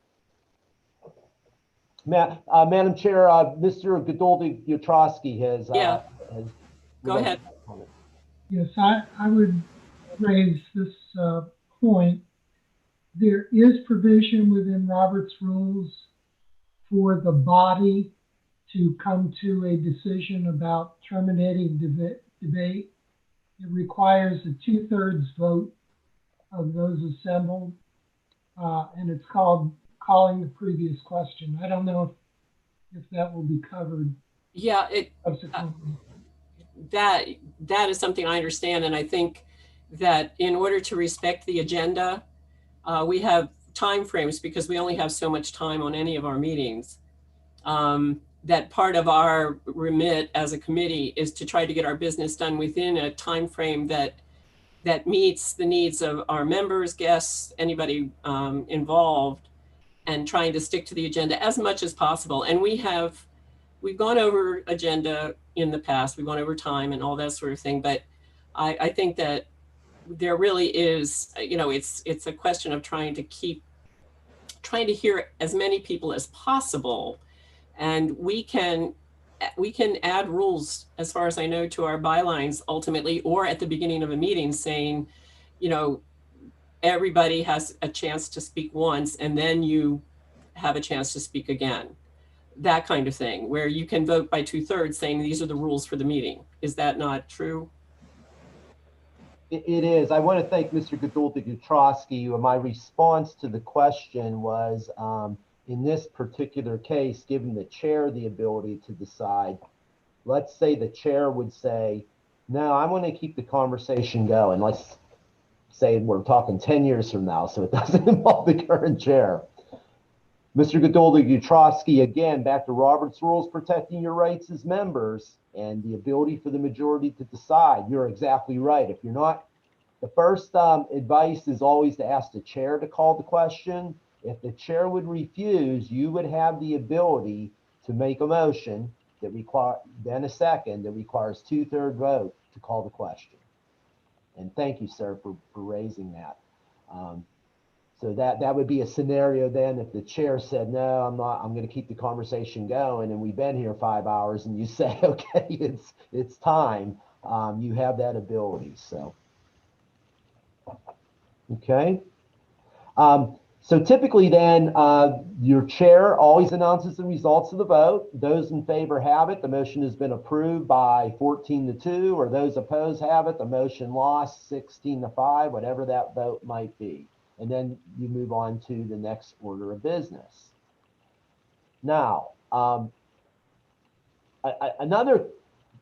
Madam Chair, Mr. Godoldi Yutrowski has. Yeah. has Go ahead. Yes, I would raise this point. There is provision within Robert's rules for the body to come to a decision about terminating debate. It requires a 2/3 vote of those assembled, and it's called calling the previous question. I don't know if that will be covered. Yeah, Subsequently. that is something I understand, and I think that in order to respect the agenda, we have time frames because we only have so much time on any of our meetings. That part of our remit as a committee is to try to get our business done within a time frame that meets the needs of our members, guests, anybody involved, and trying to stick to the agenda as much as possible. And we've gone over agenda in the past, we've gone over time and all that sort of thing, but I think that there really is, it's a question of trying to hear as many people as possible. And we can add rules, as far as I know, to our bylines ultimately, or at the beginning of a meeting saying, everybody has a chance to speak once and then you have a chance to speak again. That kind of thing, where you can vote by 2/3 saying these are the rules for the meeting. Is that not true? It is. I want to thank Mr. Godoldi Yutrowski. My response to the question was, in this particular case, giving the chair the ability to decide, let's say the chair would say, no, I want to keep the conversation going. Let's say we're talking 10 years from now, so it doesn't involve the current chair. Mr. Godoldi Yutrowski, again, back to Robert's rules, protecting your rights as members and the ability for the majority to decide. You're exactly right. If you're not, the first advice is always to ask the chair to call the question. If the chair would refuse, you would have the ability to make a motion that then a second that requires 2/3 vote to call the question. And thank you, sir, for raising that. So that would be a scenario then if the chair said, no, I'm going to keep the conversation going, and we've been here 5 hours, and you say, okay, it's time. You have that ability. So, okay. So typically then your chair always announces the results of the vote. Those in favor have it. The motion has been approved by 14-2, or those opposed have it. The motion lost 16-5, whatever that vote might be. And then you move on to the next order of business. Now, another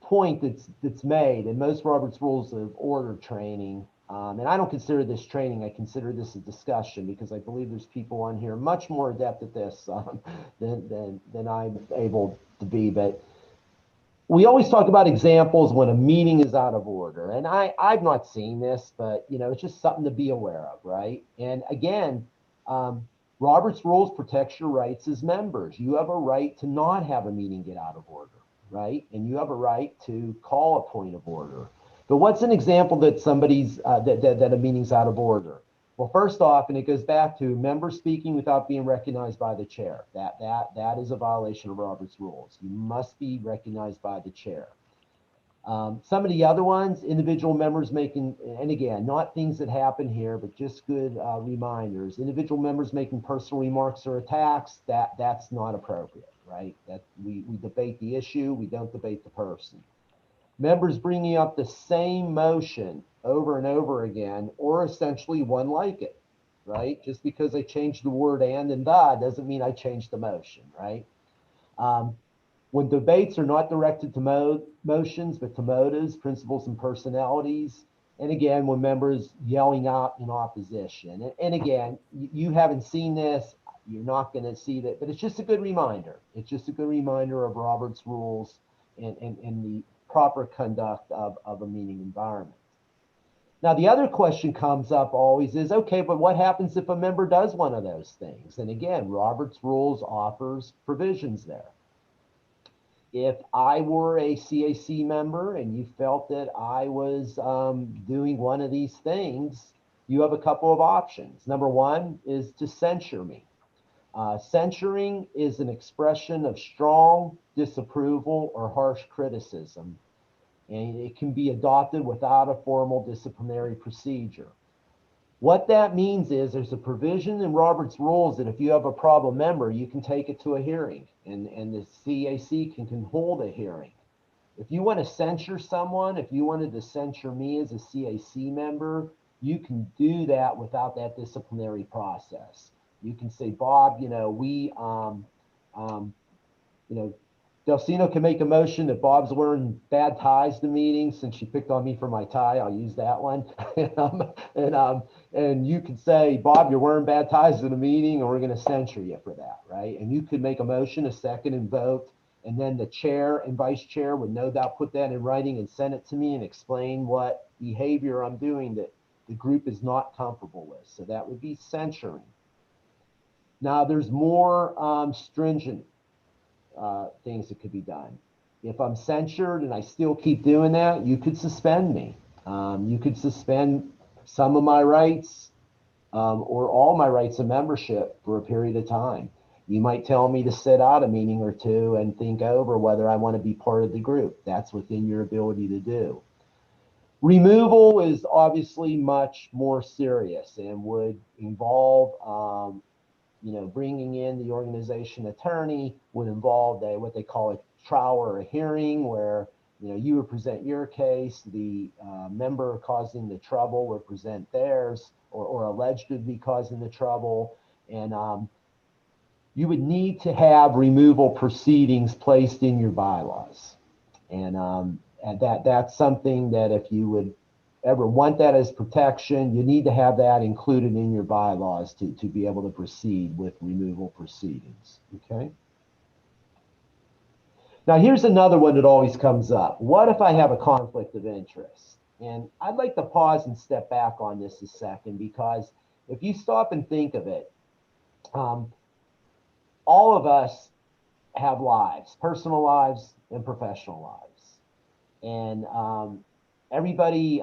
point that's made in most Robert's Rules of Order training, and I don't consider this training, I consider this a discussion, because I believe there's people on here much more adept at this than I'm able to be, but we always talk about examples when a meeting is out of order. And I've not seen this, but it's just something to be aware of, right? And again, Robert's Rules protects your rights as members. You have a right to not have a meeting get out of order, right? And you have a right to call a point of order. But what's an example that somebody's that a meeting's out of order? Well, first off, and it goes back to members speaking without being recognized by the chair. That is a violation of Robert's Rules. You must be recognized by the chair. Some of the other ones, individual members making, and again, not things that happen here, but just good reminders. Individual members making personal remarks or attacks, that's not appropriate, right? That we debate the issue, we don't debate the person. Members bringing up the same motion over and over again, or essentially one like it, right? Just because I changed the word and the doesn't mean I changed the motion, right? When debates are not directed to motions, but to motives, principles, and personalities. And again, when members yelling out in opposition. And again, you haven't seen this, you're not going to see that, but it's just a good reminder. It's just a good reminder of Robert's Rules and the proper conduct of a meeting environment. Now, the other question comes up always is, okay, but what happens if a member does one of those things? And again, Robert's Rules offers provisions there. If I were a CAC member and you felt that I was doing one of these things, you have a couple of options. Number one is to censure me. Censuring is an expression of strong disapproval or harsh criticism, and it can be adopted without a formal disciplinary procedure. What that means is there's a provision in Robert's Rules that if you have a problem member, you can take it to a hearing, and the CAC can hold a hearing. If you want to censure someone, if you wanted to censure me as a CAC member, you can do that without that disciplinary process. You can say, Bob, Delcino can make a motion that Bob's wearing bad ties to meetings since she picked on me for my tie. I'll use that one. And you could say, Bob, you're wearing bad ties to the meeting, and we're going to censure you for that, right? And you could make a motion, a second, and vote. And then the chair and vice chair would no doubt put that in writing and send it to me and explain what behavior I'm doing that the group is not comfortable with. So that would be censuring. Now, there's more stringent things that could be done. If I'm censured and I still keep doing that, you could suspend me. You could suspend some of my rights or all my rights of membership for a period of time. You might tell me to sit out a meeting or two and think over whether I want to be part of the group. That's within your ability to do. Removal is obviously much more serious and would involve bringing in the organization attorney, would involve what they call a trial or a hearing where, you would present your case, the member causing the trouble would present theirs or alleged to be causing the trouble. And you would need to have removal proceedings placed in your bylaws. And that's something that if you would ever want that as protection, you need to have that included in your bylaws to be able to proceed with removal proceedings, okay? Now, here's another one that always comes up. What if I have a conflict of interest? And I'd like to pause and step back on this a second, because if you stop and think of it, all of us have lives, personal lives and professional lives. And everybody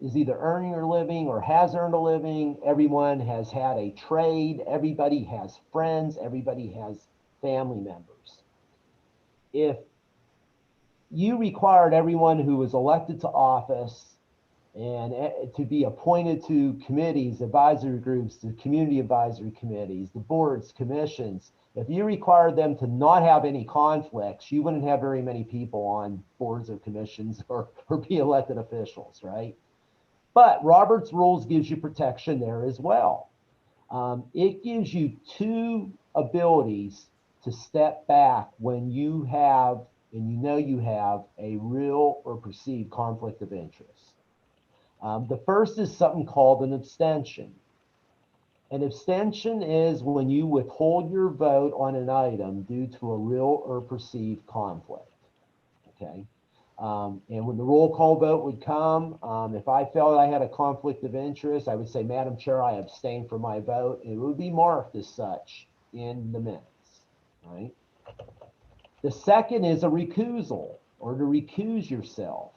is either earning a living or has earned a living. Everyone has had a trade. Everybody has friends. Everybody has family members. If you required everyone who was elected to office and to be appointed to committees, advisory groups, the community advisory committees, the boards, commissions, if you required them to not have any conflicts, you wouldn't have very many people on boards or commissions or be elected officials, right? But Robert's Rules gives you protection there as well. It gives you two abilities to step back when you have, and you have, a real or perceived conflict of interest. The first is something called an abstention. An abstention is when you withhold your vote on an item due to a real or perceived conflict, okay? And when the roll call vote would come, if I felt I had a conflict of interest, I would say, Madam Chair, I abstain from my vote. And it would be marked as such in the minutes, right? The second is a recusal, or to recuse yourself.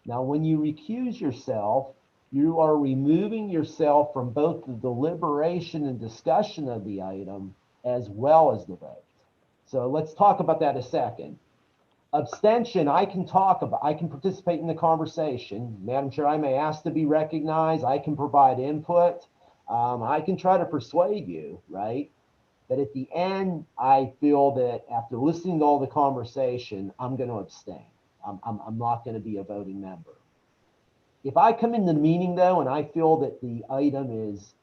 Now, when you recuse yourself, you are removing yourself from both the deliberation and discussion of the item as well as the vote. So let's talk about that a second. Abstention, I can participate in the conversation. Madam Chair, I may ask to be recognized. I can provide input. I can try to persuade you, right? But at the end, I feel that after listening to all the conversation, I'm going to abstain. I'm not going to be a voting member. If I come in the meeting, though, and I feel that the item is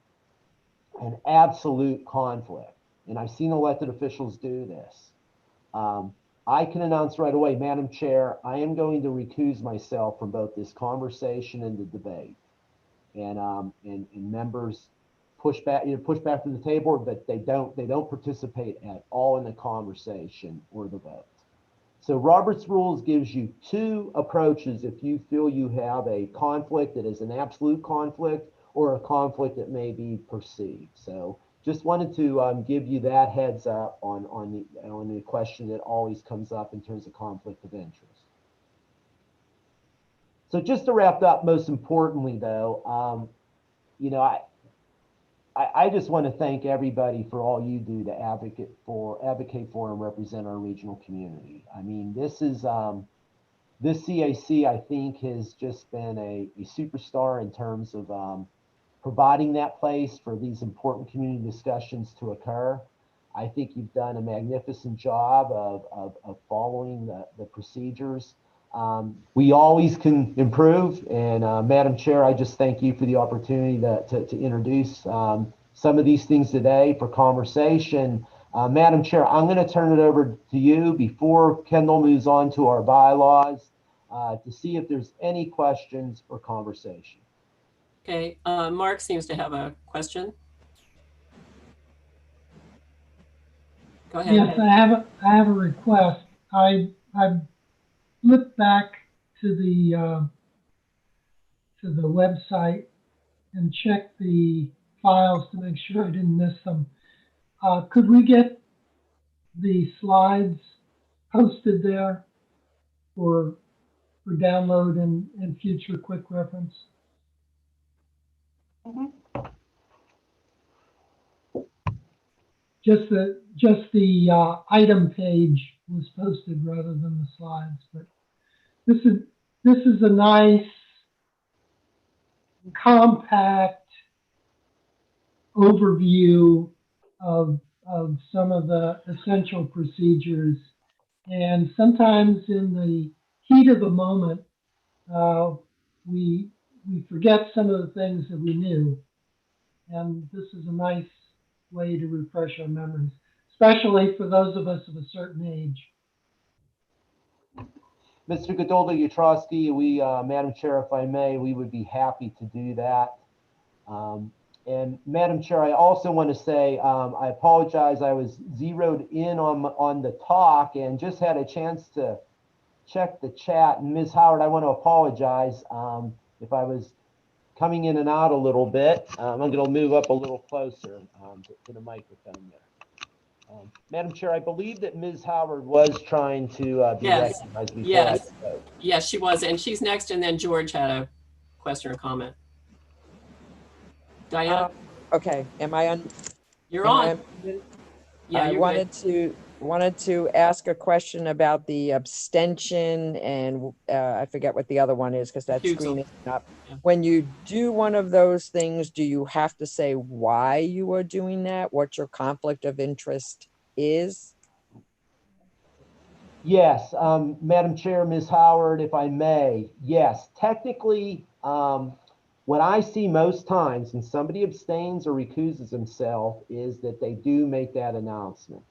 an absolute conflict, and I've seen elected officials do this, I can announce right away, Madam Chair, I am going to recuse myself from both this conversation and the debate. And members push back to the table, but they don't participate at all in the conversation or the vote. So Robert's Rules gives you two approaches if you feel you have a conflict that is an absolute conflict or a conflict that may be perceived. So just wanted to give you that heads up on the question that always comes up in terms of conflict of interest. So just to wrap up, most importantly though, I just want to thank everybody for all you do to advocate for and represent our regional community. I mean, this is this CAC, I think, has just been a superstar in terms of providing that place for these important community discussions to occur. I think you've done a magnificent job of following the procedures. We always can improve, and Madam Chair, I just thank you for the opportunity to introduce some of these things today for conversation. Madam Chair, I'm going to turn it over to you before Kendall moves on to our bylaws to see if there's any questions or conversation. Okay, Mark seems to have a question. Go ahead. Yes, I have a request. I looked back to the website and checked the files to make sure I didn't miss them. Could we get the slides posted there for download and future quick reference? Mhm. Just the item page was posted rather than the slides, but this is a nice, compact overview of some of the essential procedures. And sometimes in the heat of the moment, we forget some of the things that we knew. And this is a nice way to refresh our memories, especially for those of us of a certain age. Mr. Godoldo-Yatrowski, Madam Chair, if I may, we would be happy to do that. And Madam Chair, I also want to say, I apologize. I was zeroed in on the talk and just had a chance to check the chat. And Ms. Howard, I want to apologize if I was coming in and out a little bit. I'm going to move up a little closer to the microphone there. Madam Chair, I believe that Ms. Howard was trying to be Yes. recognized before Yes. I spoke. Yes, she was, and she's next, and then George had a question or comment. Diana, Okay, am I on? you're am on. Yeah, I you're wanted to ask a question about the abstention and I forget what the other one is because that Refusal. screen is up. Yeah. When you do one of those things, do you have to say why you are doing that? What your conflict of interest is? Yes, Madam Chair, Ms. Howard, if I may, yes, technically, what I see most times when somebody abstains or recuses himself is that they do make that announcement.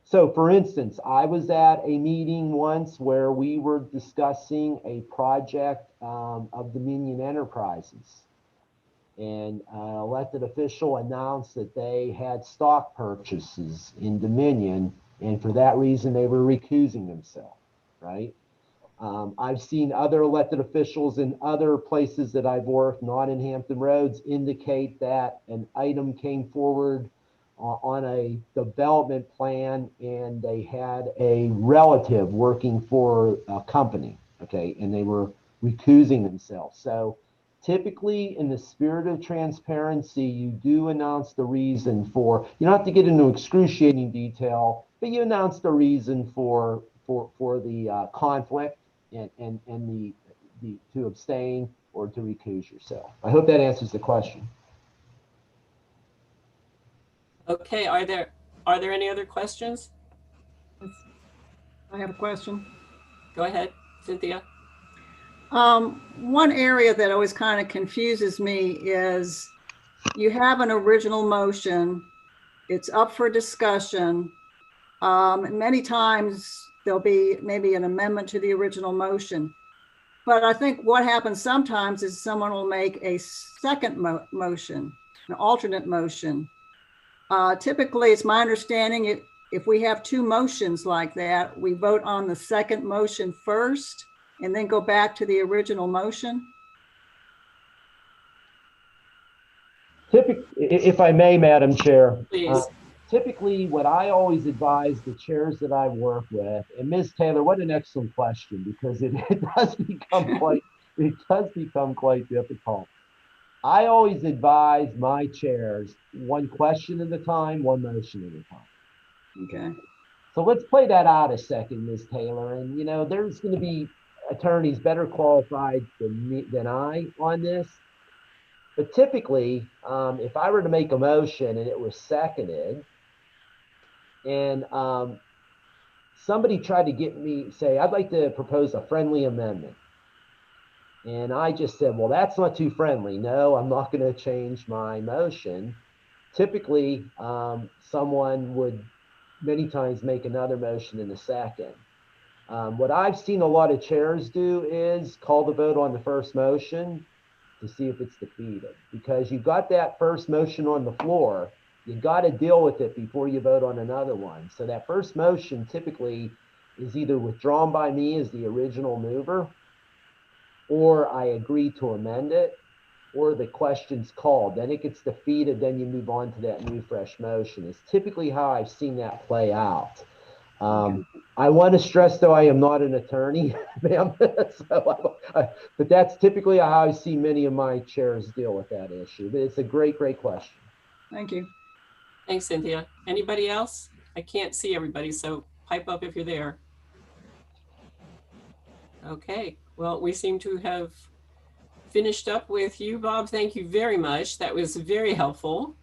So for instance, I was at a meeting once where we were discussing a project of Dominion Enterprises. And an elected official announced that they had stock purchases in Dominion, and for that reason, they were recusing themselves, right? I've seen other elected officials in other places that I've worked, not in Hampton Roads, indicate that an item came forward on a development plan and they had a relative working for a company, okay, and they were recusing themselves. So typically, in the spirit of transparency, you do announce the reason for, you don't have to get into excruciating detail, but you announce the reason for the conflict and the to abstain or to recuse yourself. I hope that answers the question. Okay, are there any other questions? I have a question. Go ahead, Cynthia. One area that always kind of confuses me is you have an original motion, it's up for discussion. Many times there'll be maybe an amendment to the original motion. But I think what happens sometimes is someone will make a second motion, an alternate motion. Typically, it's my understanding if we have two motions like that, we vote on the second motion first and then go back to the original motion. Typically, if I may, Madam Chair, Please. typically what I always advise the chairs that I work with, and Ms. Taylor, what an excellent question, because it does become quite difficult. I always advise my chairs one question at a time, one motion at a time. Okay. So let's play that out a second, Ms. Taylor. And you know, there's going to be attorneys better qualified than I on this. But typically, if I were to make a motion and it was seconded, and somebody tried to get me, say, I'd like to propose a friendly amendment. And I just said, well, that's not too friendly. No, I'm not going to change my motion. Typically, someone would many times make another motion in a second. What I've seen a lot of chairs do is call the vote on the first motion to see if it's defeated. Because you got that first motion on the floor, you got to deal with it before you vote on another one. So that first motion typically is either withdrawn by me as the original mover, or I agree to amend it, or the question's called. Then it gets defeated, then you move on to that new fresh motion. It's typically how I've seen that play out. I want to stress, though, I am not an attorney, ma'am. But that's typically how I see many of my chairs deal with that issue. But it's a great, great question. Thank you. Thanks, Cynthia. Anybody else? I can't see everybody, so pipe up if you're there. Okay, well, we seem to have finished up with you, Bob. Thank you very much. That was very helpful.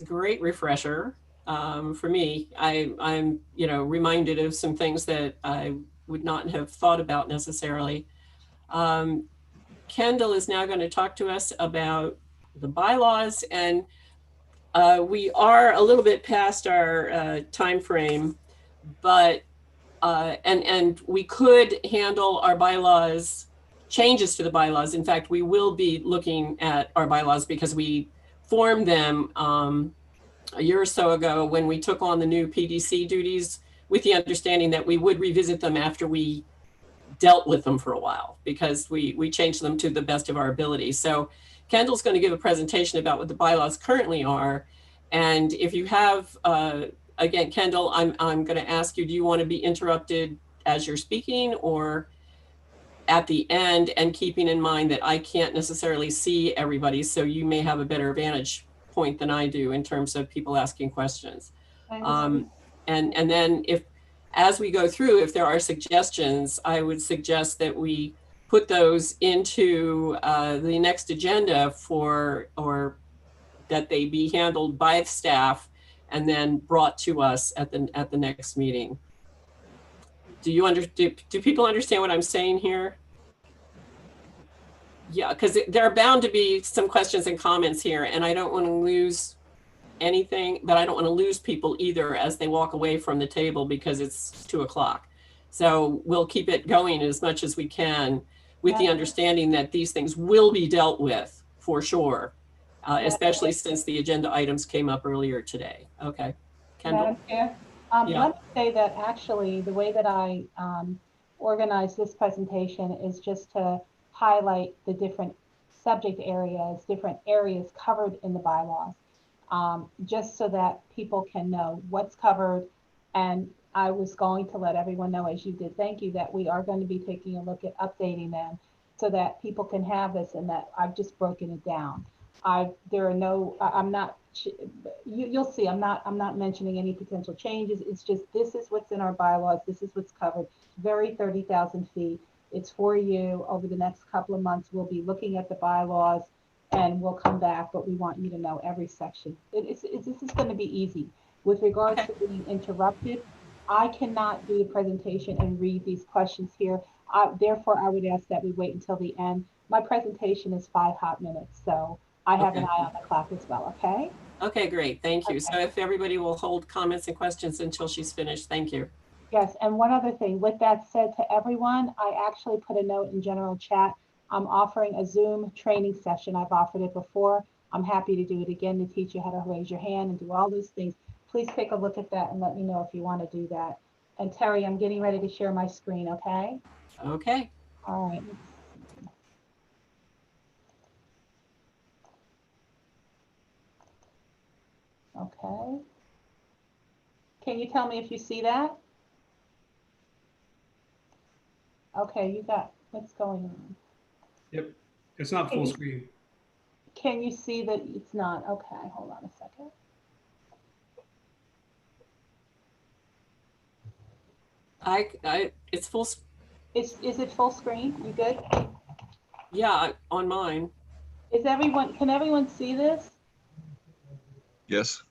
Great refresher for me. I'm reminded of some things that I would not have thought about necessarily. Kendall is now going to talk to us about the bylaws, and we are a little bit past our time frame, but and we could handle our bylaws, changes to the bylaws. In fact, we will be looking at our bylaws because we formed them a year or so ago when we took on the new PDC duties, with the understanding that we would revisit them after we dealt with them for a while, because we changed them to the best of our ability. So Kendall's going to give a presentation about what the bylaws currently are. And if you have, again, Kendall, I'm going to ask you, do you want to be interrupted as you're speaking or at the end, and keeping in mind that I can't necessarily see everybody, so you may have a better vantage point than I do in terms of people asking questions. And then if, as we go through, if there are suggestions, I would suggest that we put those into the next agenda or that they be handled by staff and then brought to us at the next meeting. Do people understand what I'm saying here? Yeah, because there are bound to be some questions and comments here, and I don't want to lose anything, but I don't want to lose people either as they walk away from the table because it's 2 o'clock. So we'll keep it going as much as we can with the understanding that these things will be dealt with for sure, especially since the agenda items came up earlier today. Okay, Kendall? Madam Chair, Yeah. let me say that actually the way that I organize this presentation is just to highlight the different subject areas, different areas covered in the bylaws, just so that people can know what's covered. And I was going to let everyone know, as you did, thank you, that we are going to be taking a look at updating them so that people can have this, and that I've just broken it down. There are no, I'm not, you'll see, I'm not mentioning any potential changes. It's just, this is what's in our bylaws. This is what's covered. Very 30,000 feet. It's for you. Over the next couple of months, we'll be looking at the bylaws and we'll come back, but we want you to know every section. This is going to be easy. With regards to being interrupted, I cannot do the presentation and read these questions here. Therefore, I would ask that we wait until the end. My presentation is 5 hot minutes, so I have an eye on the clock as well, okay? Okay, great, thank you. So if everybody will hold comments and questions until she's finished, thank you. Yes, and one other thing, with that said, to everyone, I actually put a note in general chat. I'm offering a Zoom training session. I've offered it before. I'm happy to do it again to teach you how to raise your hand and do all those things. Please take a look at that and let me know if you want to do that. And Terry, I'm getting ready to share my screen, okay? Okay. All right. Okay. Can you tell me if you see that? Okay, you got, what's going on? Yep, it's not full screen. Can you see that it's not? Okay, hold on a second. It's full, Is it full screen? You good? yeah, on mine. Can everyone see this? Yes.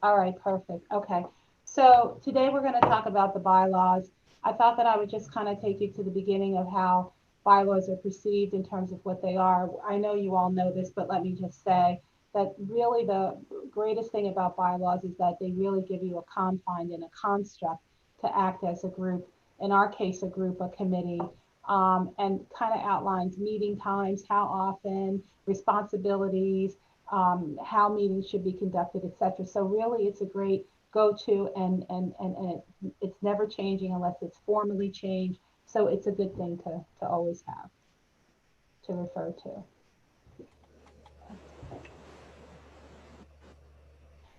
All right, perfect. Okay. So today we're going to talk about the bylaws. I thought that I would just kind of take you to the beginning of how bylaws are perceived in terms of what they are. I know you all know this, but let me just say that really the greatest thing about bylaws is that they really give you a confine and a construct to act as a group, in our case, a group, a committee, and kind of outlines meeting times, how often, responsibilities, how meetings should be conducted, etc. So really, it's a great go-to, and it's never changing unless it's formally changed. So it's a good thing to always have, to refer to.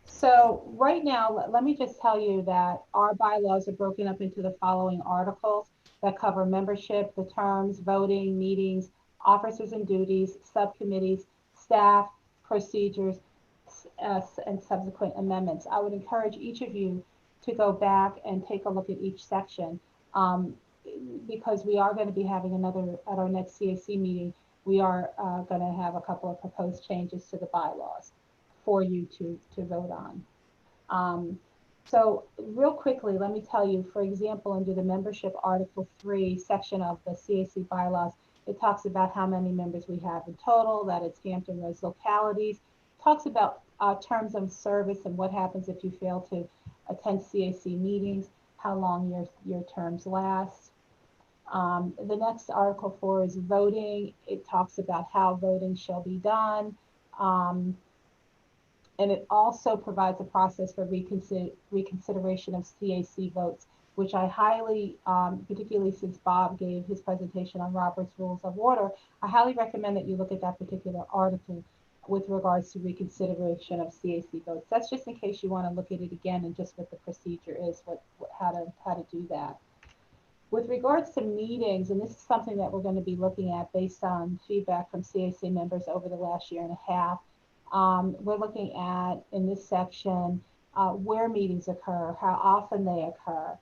So right now, let me just tell you that our bylaws are broken up into the following articles that cover membership, the terms, voting, meetings, officers and duties, subcommittees, staff, procedures, and subsequent amendments. I would encourage each of you to go back and take a look at each section, because we are going to be having another, at our next CAC meeting, we are going to have a couple of proposed changes to the bylaws for you to vote on. So real quickly, let me tell you, for example, under the membership Article 3 section of the CAC bylaws, it talks about how many members we have in total, that it's Hampton Roads localities, talks about terms of service and what happens if you fail to attend CAC meetings, how long your terms last. The next Article 4 is voting. It talks about how voting shall be done. And it also provides a process for reconsideration of CAC votes, which I highly, particularly since Bob gave his presentation on Robert's Rules of Order, I highly recommend that you look at that particular article with regards to reconsideration of CAC votes. That's just in case you want to look at it again and just what the procedure is, how to do that. With regards to meetings, and this is something that we're going to be looking at based on feedback from CAC members over the last year and a half, we're looking at, in this section, where meetings occur, how often they occur,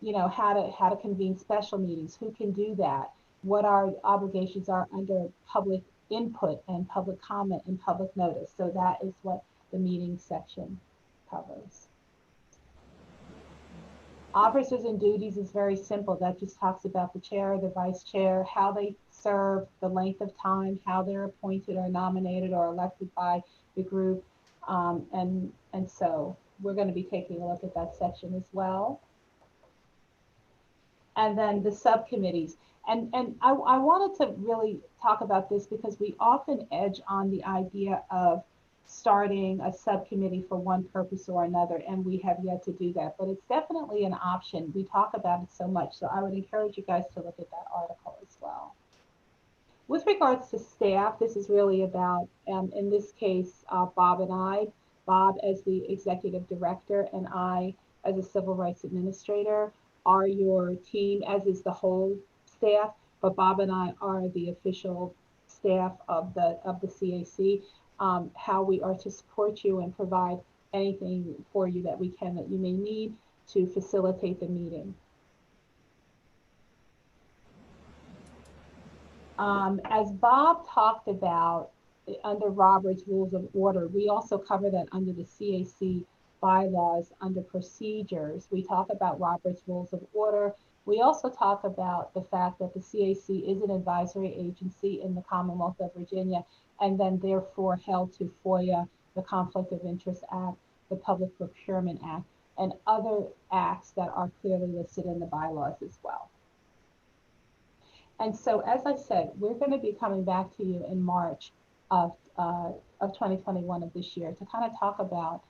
you know, how to convene special meetings, who can do that, what our obligations are under public input and public comment and public notice. So that is what the meeting section covers. Officers and duties is very simple. That just talks about the chair, the vice chair, how they serve, the length of time, how they're appointed or nominated or elected by the group. And so we're going to be taking a look at that section as well. And then the subcommittees. And I wanted to really talk about this because we often edge on the idea of starting a subcommittee for one purpose or another, and we have yet to do that, but it's definitely an option. We talk about it so much, so I would encourage you guys to look at that article as well. With regards to staff, this is really about, in this case, Bob and I, Bob as the executive director and I as a civil rights administrator are your team, as is the whole staff, but Bob and I are the official staff of the CAC. How we are to support you and provide anything for you that we can, that you may need to facilitate the meeting. As Bob talked about under Robert's Rules of Order, we also cover that under the CAC bylaws under procedures. We talk about Robert's Rules of Order. We also talk about the fact that the CAC is an advisory agency in the Commonwealth of Virginia, and then therefore held to FOIA, the Conflict of Interest Act, the Public Procurement Act, and other acts that are clearly listed in the bylaws as well. And so, as I said, we're going to be coming back to you in March of 2021 of this year to kind of talk about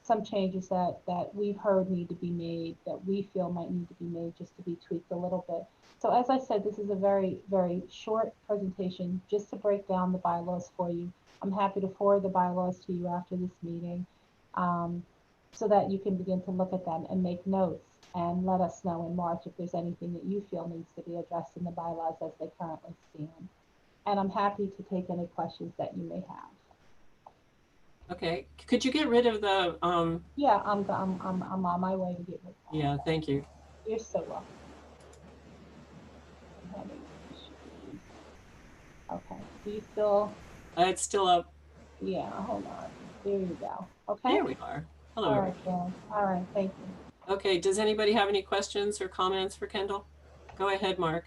some changes that we've heard need to be made, that we feel might need to be made just to be tweaked a little bit. So as I said, this is a very, very short presentation just to break down the bylaws for you. I'm happy to forward the bylaws to you after this meeting so that you can begin to look at them and make notes and let us know in March if there's anything that you feel needs to be addressed in the bylaws as they currently stand. and I'm happy to take any questions that you may have. Okay, could you get rid of the, Yeah, I'm on my way to get rid of that. yeah, thank you. You're so welcome. I'm having issues. Okay, do you still? It's still up. Yeah, hold on. There you go. Okay. There we are. Hello. All right, Dan. All right, thank you. Okay, does anybody have any questions or comments for Kendall? Go ahead, Mark.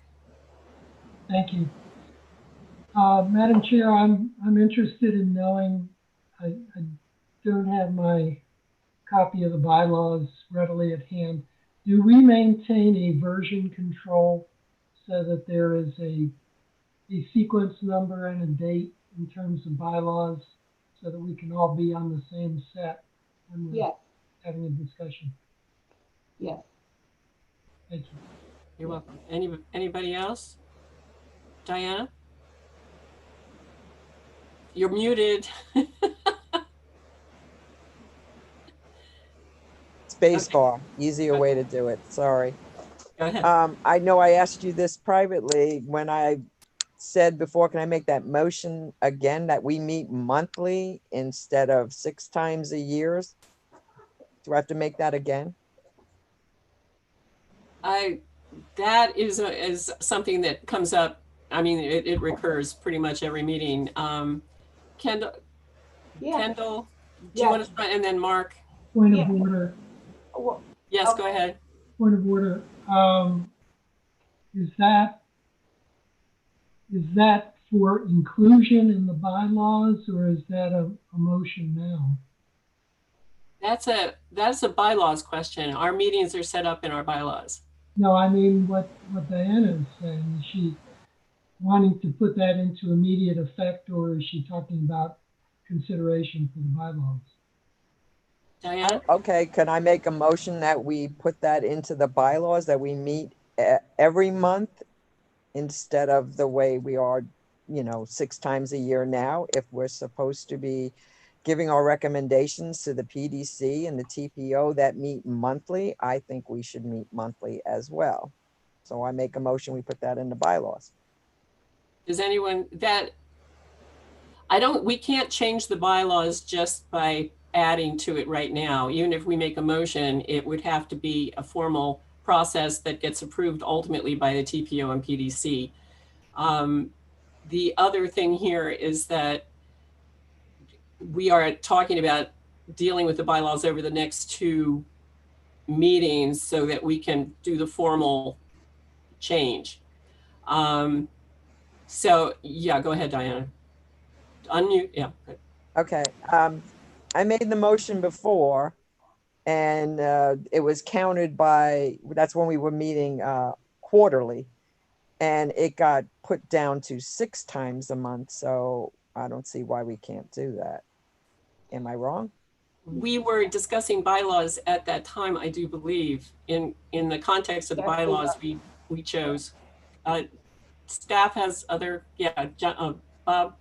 Thank you. Madam Chair, I'm interested in knowing, I don't have my copy of the bylaws readily at hand. Do we maintain a version control so that there is a sequence number and a date in terms of bylaws so that we can all be on the same set when we're Yes, having a discussion? yes. Thank you. You're welcome. Anybody else? Diana? You're muted. Space bar, easier way to do it. Sorry. Go ahead. I know I asked you this privately when I said before, can I make that motion again that we meet monthly instead of 6 times a year? Do I have to make that again? That is something that comes up. I mean, it recurs pretty much every meeting. Kendall, Yeah. Kendall, do you want to start? And then Mark? Point Yeah. of order. Well, Yes, okay. go ahead. Point of order. Is that for inclusion in the bylaws, or is that a motion now? That's a bylaws question. Our meetings are set up in our bylaws. No, I mean what Diana is saying. Is she wanting to put that into immediate effect, or is she talking about consideration for the bylaws? Diana? Okay, can I make a motion that we put that into the bylaws, that we meet every month instead of the way we are, 6 times a year now? If we're supposed to be giving our recommendations to the PDC and the TPO that meet monthly, I think we should meet monthly as well. So I make a motion, we put that in the bylaws. Does anyone we can't change the bylaws just by adding to it right now. Even if we make a motion, it would have to be a formal process that gets approved ultimately by the TPO and PDC. The other thing here is that we are talking about dealing with the bylaws over the next 2 meetings so that we can do the formal change. So yeah, go ahead, Diana. Unmute, yeah. Good. Okay, I made the motion before and it was counted by, that's when we were meeting quarterly, and it got put down to 6 times a month. So I don't see why we can't do that. Am I wrong? We were discussing bylaws at that time, I do believe. In the context of the bylaws, we chose. Staff has other, Bob?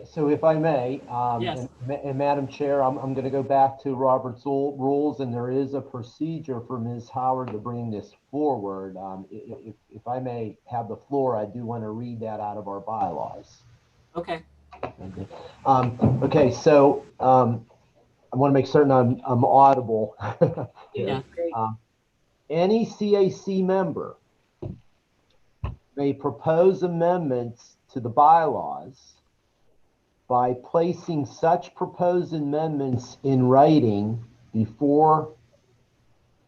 So if I may, Yes. and Madam Chair, I'm going to go back to Robert's rules, and there is a procedure for Ms. Howard to bring this forward. If I may have the floor, I do want to read that out of our bylaws. Okay. Okay, so I want to make certain I'm audible. Yeah. Any CAC member may propose amendments to the bylaws by placing such proposed amendments in writing before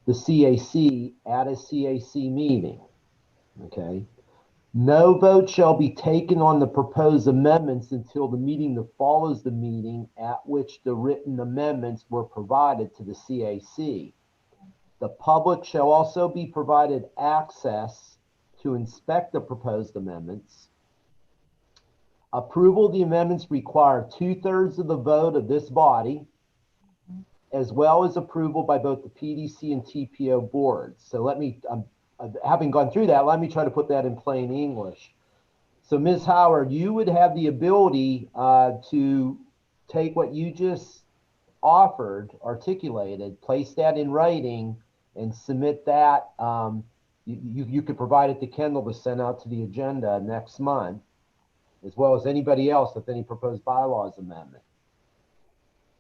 the CAC at a CAC meeting. Okay. No vote shall be taken on the proposed amendments until the meeting that follows the meeting at which the written amendments were provided to the CAC. The public shall also be provided access to inspect the proposed amendments. Approval of the amendments require 2/3 of the vote of this body, as well as approval by both the PDC and TPO boards. So let me, having gone through that, let me try to put that in plain English. So Ms. Howard, you would have the ability to take what you just articulated, place that in writing, and submit that You could provide it to Kendall to send out to the agenda next month, as well as anybody else with any proposed bylaws amendment.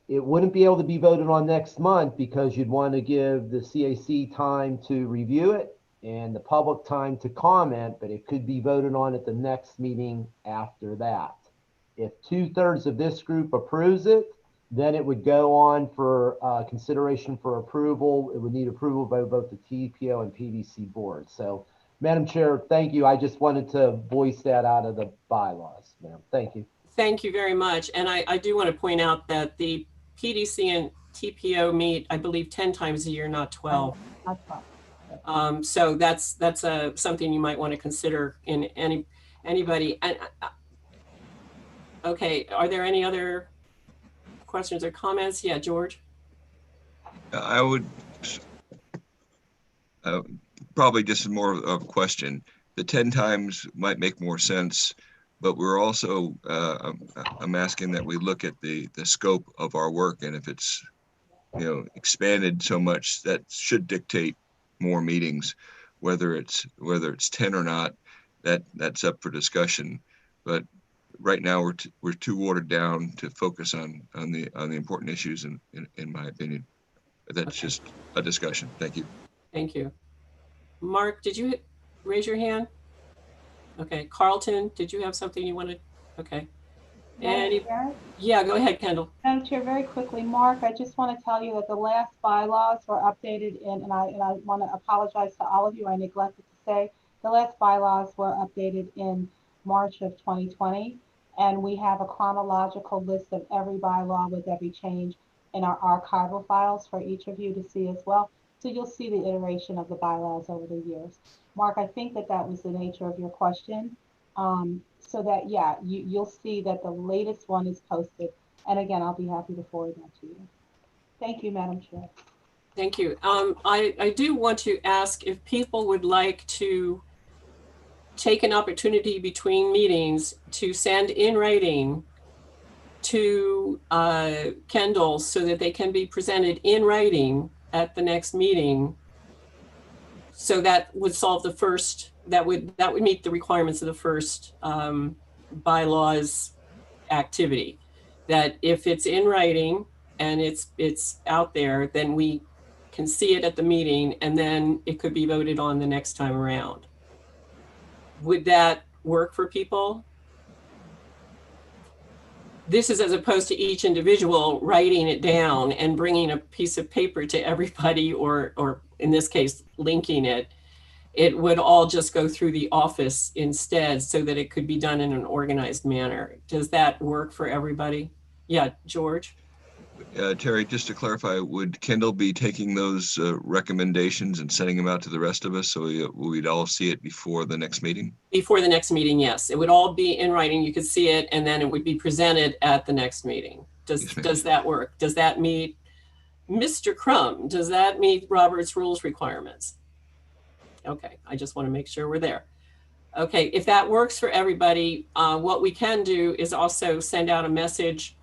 It wouldn't be able to be voted on next month because you'd want to give the CAC time to review it and the public time to comment, but it could be voted on at the next meeting after that. If 2/3 of this group approves it, then it would go on for consideration for approval. It would need approval by both the TPO and PDC boards. So, Madam Chair, thank you. I just wanted to voice that out of the bylaws, ma'am. Thank you. Thank you very much. And I do want to point out that the PDC and TPO meet, I believe, 10 times a year, not 12. Not 12. So that's something you might want to consider in anybody. And okay, are there any other questions or comments? Yeah, George. I would probably just more of a question. The 10 times might make more sense, but we're also, I'm asking that we look at the scope of our work, and if it's, expanded so much, that should dictate more meetings, whether it's 10 or not, that's up for discussion. But right now we're too watered down to focus on the important issues in my opinion. But that's just a discussion. Thank you. Thank you. Mark, did you raise your hand? Okay. Carlton, did you have something you wanted? Okay. Yeah, go ahead, Kendall. Madam Chair, very quickly, Mark, I just want to tell you that the last bylaws were updated and I want to apologize to all of you. I neglected to say the last bylaws were updated in March of 2020, and we have a chronological list of every bylaw with every change in our archival files for each of you to see as well. So you'll see the iteration of the bylaws over the years. Mark, I think that was the nature of your question. So that, yeah, you'll see that the latest one is posted. And again, I'll be happy to forward that to you. Thank you, Madam Chair. Thank you. I do want to ask if people would like to take an opportunity between meetings to send in writing to Kendall so that they can be presented in writing at the next meeting. So that would solve the first, that would meet the requirements of the first bylaws activity. That if it's in writing and it's out there, then we can see it at the meeting and then it could be voted on the next time around. Would that work for people? This is as opposed to each individual writing it down and bringing a piece of paper to everybody, or in this case, linking it. It would all just go through the office instead so that it could be done in an organized manner. Does that work for everybody? Yeah, George? Terry, just to clarify, would Kendall be taking those recommendations and sending them out to the rest of us so we'd all see it before the next meeting? Before the next meeting, yes. It would all be in writing. You could see it and then it would be presented at the next meeting. Does that work? Does that meet Mr. Crum? Does that meet Robert's Rules requirements? Okay, I just want to make sure we're there. Okay, if that works for everybody, what we can do is also send out a message,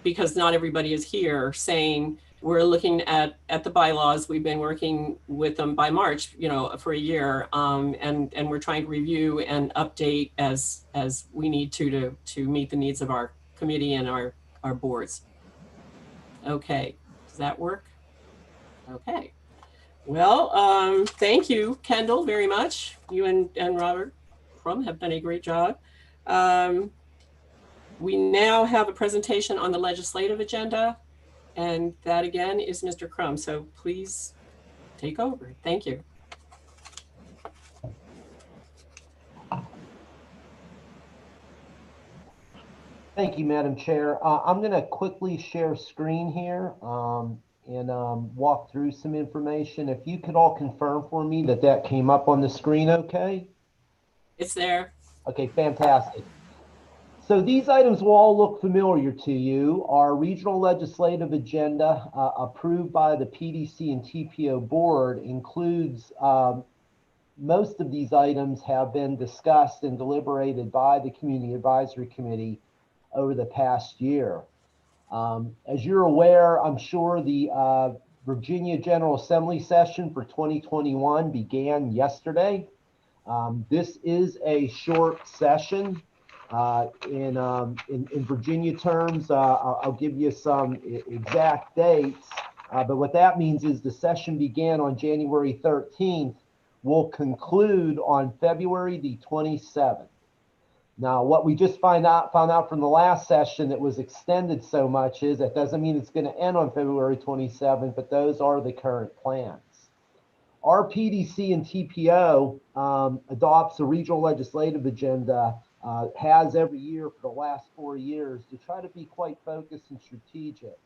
because not everybody is here, saying we're looking at the bylaws. We've been working with them by March, for a year, and we're trying to review and update as we need to meet the needs of our committee and our boards. Okay, does that work? Okay. Well, thank you, Kendall, very much. You and Robert Crum have done a great job. We now have a presentation on the legislative agenda, and that again is Mr. Crum. So please take over. Thank you. Thank you, Madam Chair. I'm going to quickly share screen here and walk through some information. If you could all confirm for me that came up on the screen okay? It's there. Okay, fantastic. So these items will all look familiar to you. Our regional legislative agenda approved by the PDC and TPO board includes most of these items have been discussed and deliberated by the Community Advisory Committee over the past year. As you're aware, I'm sure the Virginia General Assembly session for 2021 began yesterday. This is a short session. In Virginia terms, I'll give you some exact dates, but what that means is the session began on January 13th, will conclude on February the 27th. Now, what we just found out from the last session that was extended so much is that doesn't mean it's going to end on February 27th, but those are the current plans. HRPDC and TPO adopts a regional legislative agenda, has every year for the last 4 years to try to be quite focused and strategic.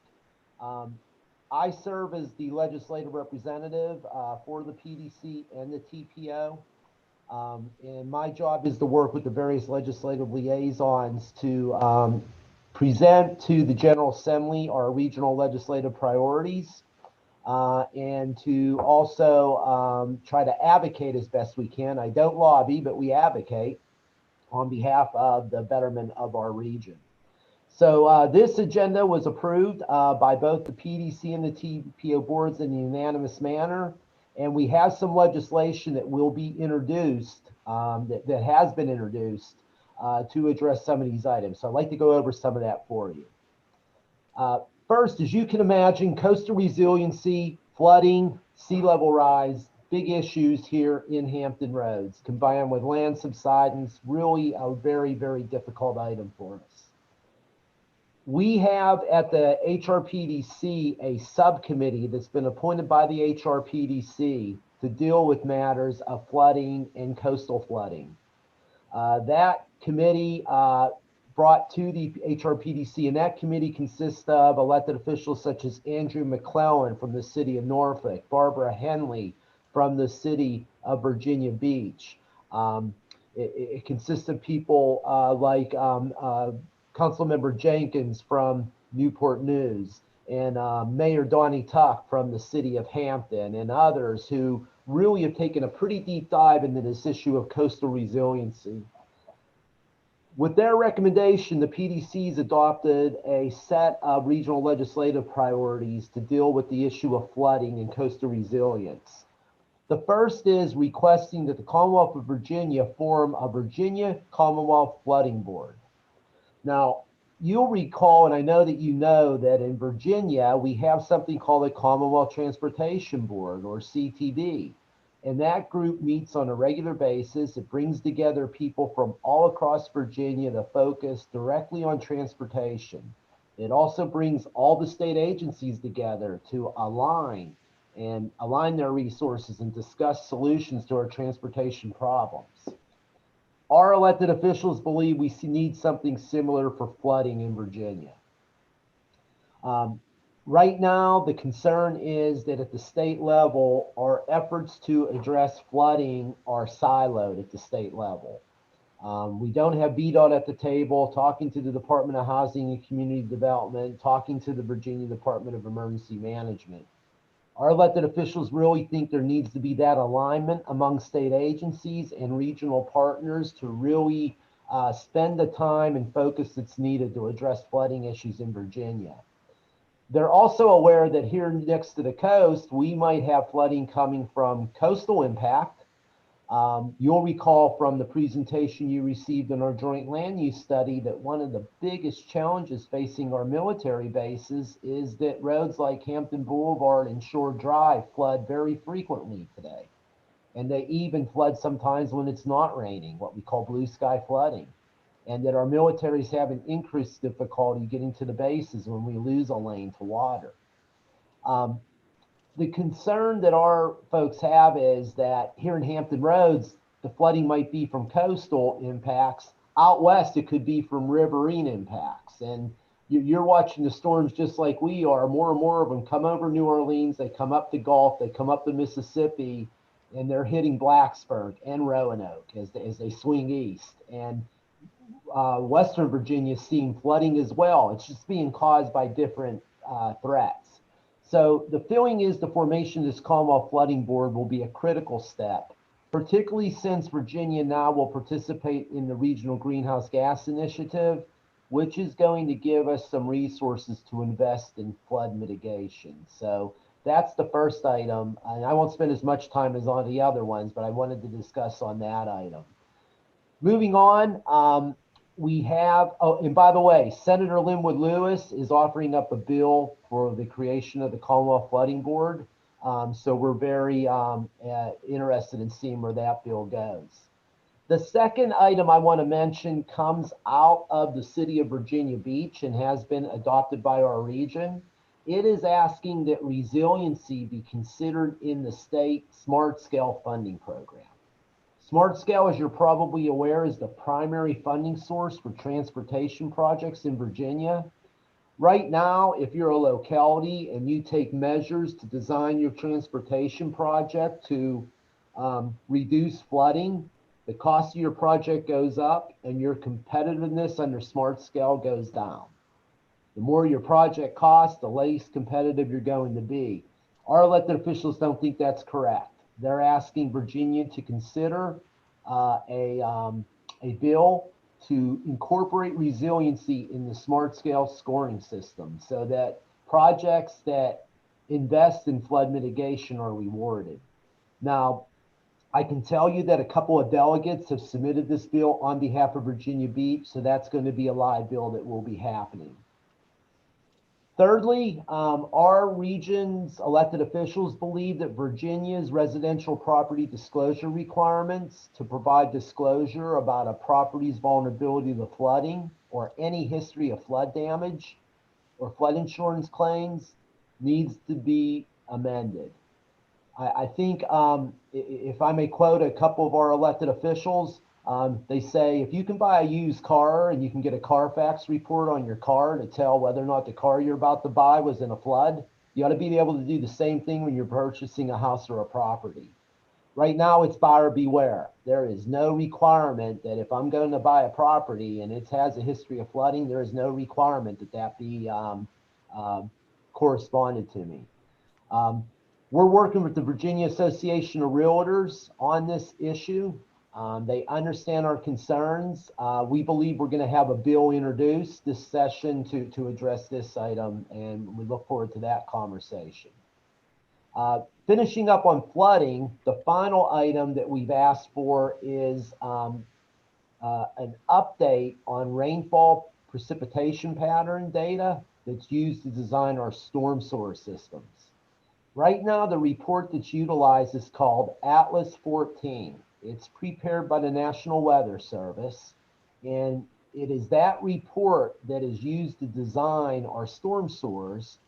I serve as the legislative representative for the PDC and the TPO. And my job is to work with the various legislative liaisons to present to the General Assembly our regional legislative priorities and to also try to advocate as best we can. I don't lobby, but we advocate on behalf of the betterment of our region. So this agenda was approved by both the PDC and the TPO boards in a unanimous manner. And we have some legislation that will be introduced, that has been introduced to address some of these items. So I'd like to go over some of that for you. First, as you can imagine, coastal resiliency, flooding, sea level rise, big issues here in Hampton Roads, combined with land subsidence, really a very, very difficult item for us. We have at the HRPDC a subcommittee that's been appointed by the HRPDC to deal with matters of flooding and coastal flooding. That committee brought to the HRPDC, and that committee consists of elected officials such as Andrew McClellan from the city of Norfolk, Barbara Henley from the city of Virginia Beach. It consists of people like Councilmember Jenkins from Newport News and Mayor Donnie Tuck from the city of Hampton and others who really have taken a pretty deep dive into this issue of coastal resiliency. With their recommendation, the PDC's adopted a set of regional legislative priorities to deal with the issue of flooding and coastal resilience. The first is requesting that the Commonwealth of Virginia form a Virginia Commonwealth Flooding Board. Now, you'll recall, and I know that you know, that in Virginia, we have something called the Commonwealth Transportation Board, or CTB. And that group meets on a regular basis. It brings together people from all across Virginia to focus directly on transportation. It also brings all the state agencies together to align their resources and discuss solutions to our transportation problems. Our elected officials believe we need something similar for flooding in Virginia. Right now, the concern is that at the state level, our efforts to address flooding are siloed at the state level. We don't have VDOT at the table, talking to the Department of Housing and Community Development, talking to the Virginia Department of Emergency Management. Our elected officials really think there needs to be that alignment among state agencies and regional partners to really spend the time and focus that's needed to address flooding issues in Virginia. They're also aware that here next to the coast, we might have flooding coming from coastal impact. You'll recall from the presentation you received in our joint land use study that one of the biggest challenges facing our military bases is that roads like Hampton Boulevard and Shore Drive flood very frequently today. And they even flood sometimes when it's not raining, what we call blue sky flooding. And that our military is having increased difficulty getting to the bases when we lose a lane to water. The concern that our folks have is that here in Hampton Roads, the flooding might be from coastal impacts. Out west, it could be from riverine impacts. And you're watching the storms just like we are. More and more of them come over New Orleans, they come up the Gulf, they come up the Mississippi, and they're hitting Blacksburg and Roanoke as they swing east. And Western Virginia is seeing flooding as well. It's just being caused by different threats. So the feeling is the formation of this Commonwealth Flooding Board will be a critical step, particularly since Virginia now will participate in the Regional Greenhouse Gas Initiative, which is going to give us some resources to invest in flood mitigation. So That's the first item, and I won't spend as much time as on the other ones, but I wanted to discuss on that item. Moving on, we have, oh, and by the way, Senator Linwood Lewis is offering up a bill for the creation of the Commonwealth Flooding Board. So we're very interested in seeing where that bill goes. The second item I want to mention comes out of the city of Virginia Beach and has been adopted by our region. It is asking that resiliency be considered in the state Smart Scale funding program. Smart Scale, as you're probably aware, is the primary funding source for transportation projects in Virginia. Right now, if you're a locality and you take measures to design your transportation project to reduce flooding, the cost of your project goes up and your competitiveness under Smart Scale goes down. The more your project costs, the less competitive you're going to be. Our elected officials don't think that's correct. They're asking Virginia to consider a bill to incorporate resiliency in the Smart Scale scoring system so that projects that invest in flood mitigation are rewarded. Now, I can tell you that a couple of delegates have submitted this bill on behalf of Virginia Beach, so that's going to be a live bill that will be happening. Thirdly, our region's elected officials believe that Virginia's residential property disclosure requirements to provide disclosure about a property's vulnerability to flooding or any history of flood damage or flood insurance claims needs to be amended. I think if I may quote a couple of our elected officials, they say, if you can buy a used car and you can get a Carfax report on your car to tell whether or not the car you're about to buy was in a flood, you ought to be able to do the same thing when you're purchasing a house or a property. Right now, it's buyer beware. There is no requirement that if I'm going to buy a property and it has a history of flooding, there is no requirement that that be corresponded to me. We're working with the Virginia Association of Realtors on this issue. They understand our concerns. We believe we're going to have a bill introduced this session to address this item, and we look forward to that conversation. Finishing up on flooding, the final item that we've asked for is an update on rainfall precipitation pattern data that's used to design our storm sewer systems. Right now, the report that's utilized is called Atlas 14. It's prepared by the National Weather Service, and it is that report that is used to design our storm sewers.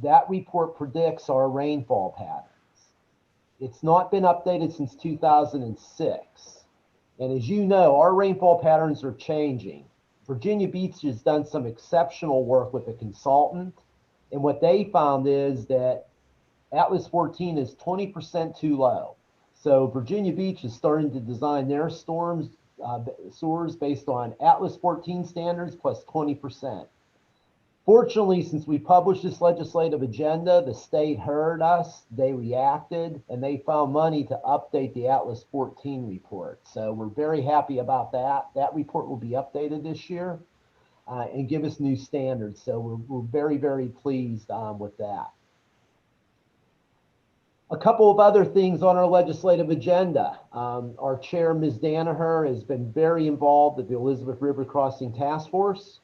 That report predicts our rainfall patterns. It's not been updated since 2006. And as you know, our rainfall patterns are changing. Virginia Beach has done some exceptional work with a consultant, and what they found is that Atlas 14 is 20% too low. So Virginia Beach is starting to design their storms sewers based on Atlas 14 standards plus 20%. Fortunately, since we published this legislative agenda, the state heard us, they reacted, and they found money to update the Atlas 14 report. So we're very happy about that. That report will be updated this year and give us new standards. So we're very, very pleased with that. A couple of other things on our legislative agenda. Our chair, Ms. Danaher, has been very involved with the Elizabeth River Crossing Task Force.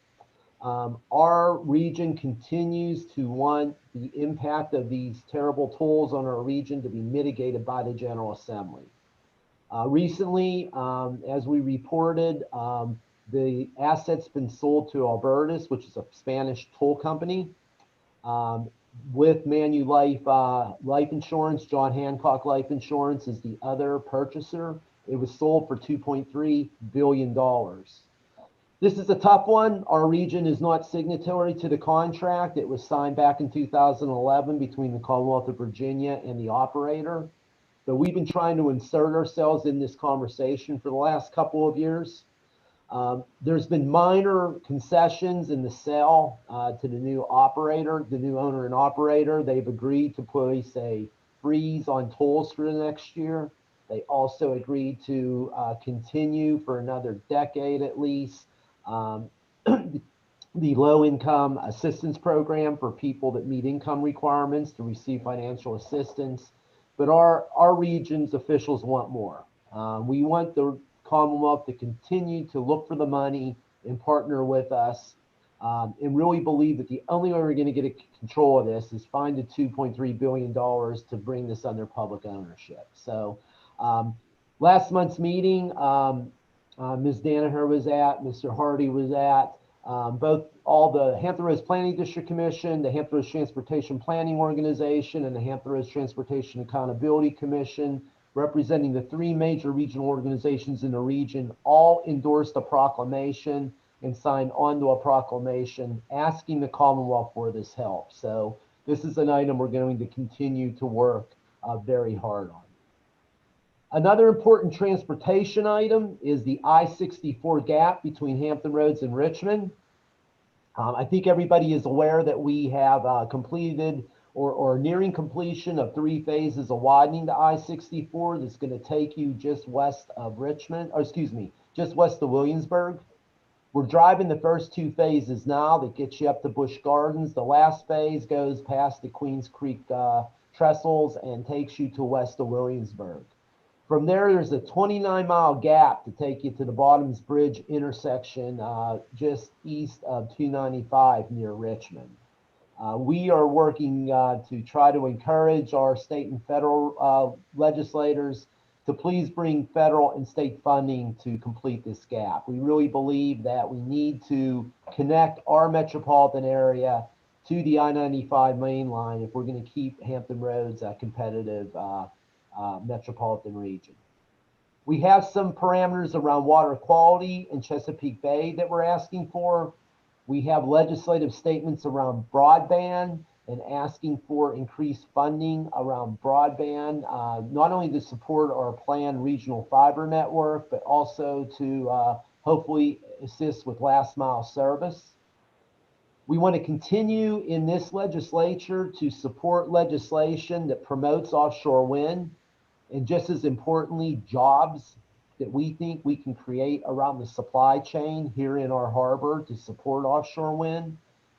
Our region continues to want the impact of these terrible tolls on our region to be mitigated by the General Assembly. Recently, as we reported, the asset's been sold to Albertus, which is a Spanish toll company. With Manulife Life Insurance, John Hancock Life Insurance is the other purchaser. It was sold for $2.3 billion. This is a tough one. Our region is not signatory to the contract. It was signed back in 2011 between the Commonwealth of Virginia and the operator. So we've been trying to insert ourselves in this conversation for the last couple of years. There's been minor concessions in the sale to the new operator, the new owner and operator. They've agreed to place a freeze on tolls for the next year. They also agreed to continue for another decade at least the low-income assistance program for people that meet income requirements to receive financial assistance. But our region's officials want more. We want the Commonwealth to continue to look for the money and partner with us, and really believe that the only way we're going to get control of this is find the $2.3 billion to bring this under public ownership. So last month's meeting, Ms. Danaher was at, Mr. Hardy was at, all the Hampton Roads Planning District Commission, the Hampton Roads Transportation Planning Organization, and the Hampton Roads Transportation Accountability Commission, representing the three major regional organizations in the region, all endorsed a proclamation and signed onto a proclamation asking the Commonwealth for this help. So this is an item we're going to continue to work very hard on. Another important transportation item is the I-64 gap between Hampton Roads and Richmond. I think everybody is aware that we have completed or nearing completion of 3 phases of widening the I-64 that's going to take you just west of Richmond, or excuse me, just west of Williamsburg. We're driving the first 2 phases now that gets you up to Busch Gardens. The last phase goes past the Queens Creek trestles and takes you to west of Williamsburg. From there, there's a 29-mile gap to take you to the Bottoms Bridge intersection just east of 295 near Richmond. We are working to try to encourage our state and federal legislators to please bring federal and state funding to complete this gap. We really believe that we need to connect our metropolitan area to the I-95 main line if we're going to keep Hampton Roads a competitive metropolitan region. We have some parameters around water quality in Chesapeake Bay that we're asking for. We have legislative statements around broadband and asking for increased funding around broadband, not only to support our planned regional fiber network, but also to hopefully assist with last mile service. We want to continue in this legislature to support legislation that promotes offshore wind, and just as importantly, jobs that we think we can create around the supply chain here in our harbor to support offshore wind.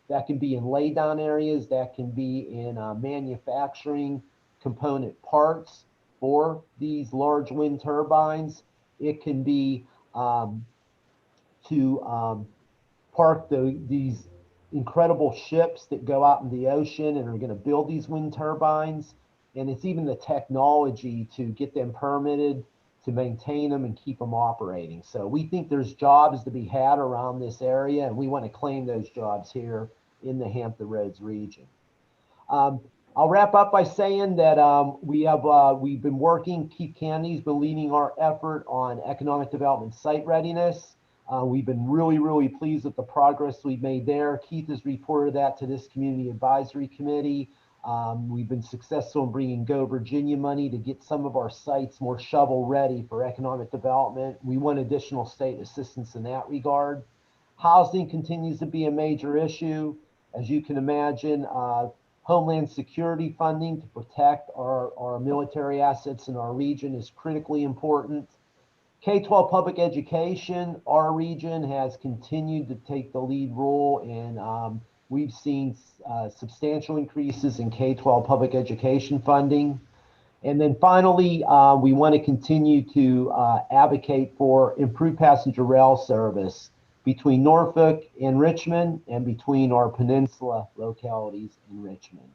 That can be in laydown areas, that can be in manufacturing component parts for these large wind turbines. It can be to park these incredible ships that go out in the ocean and are going to build these wind turbines. And it's even the technology to get them permitted, to maintain them and keep them operating. So we think there's jobs to be had around this area, and we want to claim those jobs here in the Hampton Roads region. I'll wrap up by saying that we've been working, Keith Kennedy's been leading our effort on economic development site readiness. We've been really pleased with the progress we've made there. Keith has reported that to this community advisory committee. We've been successful in bringing Go Virginia money to get some of our sites more shovel ready for economic development. We want additional state assistance in that regard. Housing continues to be a major issue. As you can imagine, Homeland Security funding to protect our military assets in our region is critically important. K-12 public education, our region has continued to take the lead role, and we've seen substantial increases in K-12 public education funding. And then finally, we want to continue to advocate for improved passenger rail service between Norfolk and Richmond and between our peninsula localities in Richmond.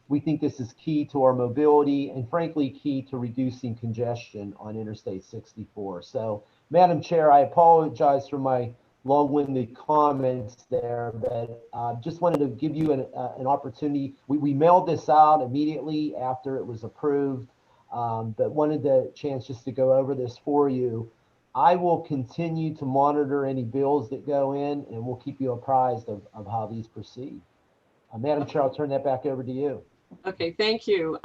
We think this is key to our mobility and frankly key to reducing congestion on Interstate 64. So, Madam Chair, I apologize for my long-winded comments there, but just wanted to give you an opportunity. We mailed this out immediately after it was approved, but wanted the chance just to go over this for you. I will continue to monitor any bills that go in, and we'll keep you apprised of how these proceed. Madam Chair, I'll turn that back over to you. Okay, thank you.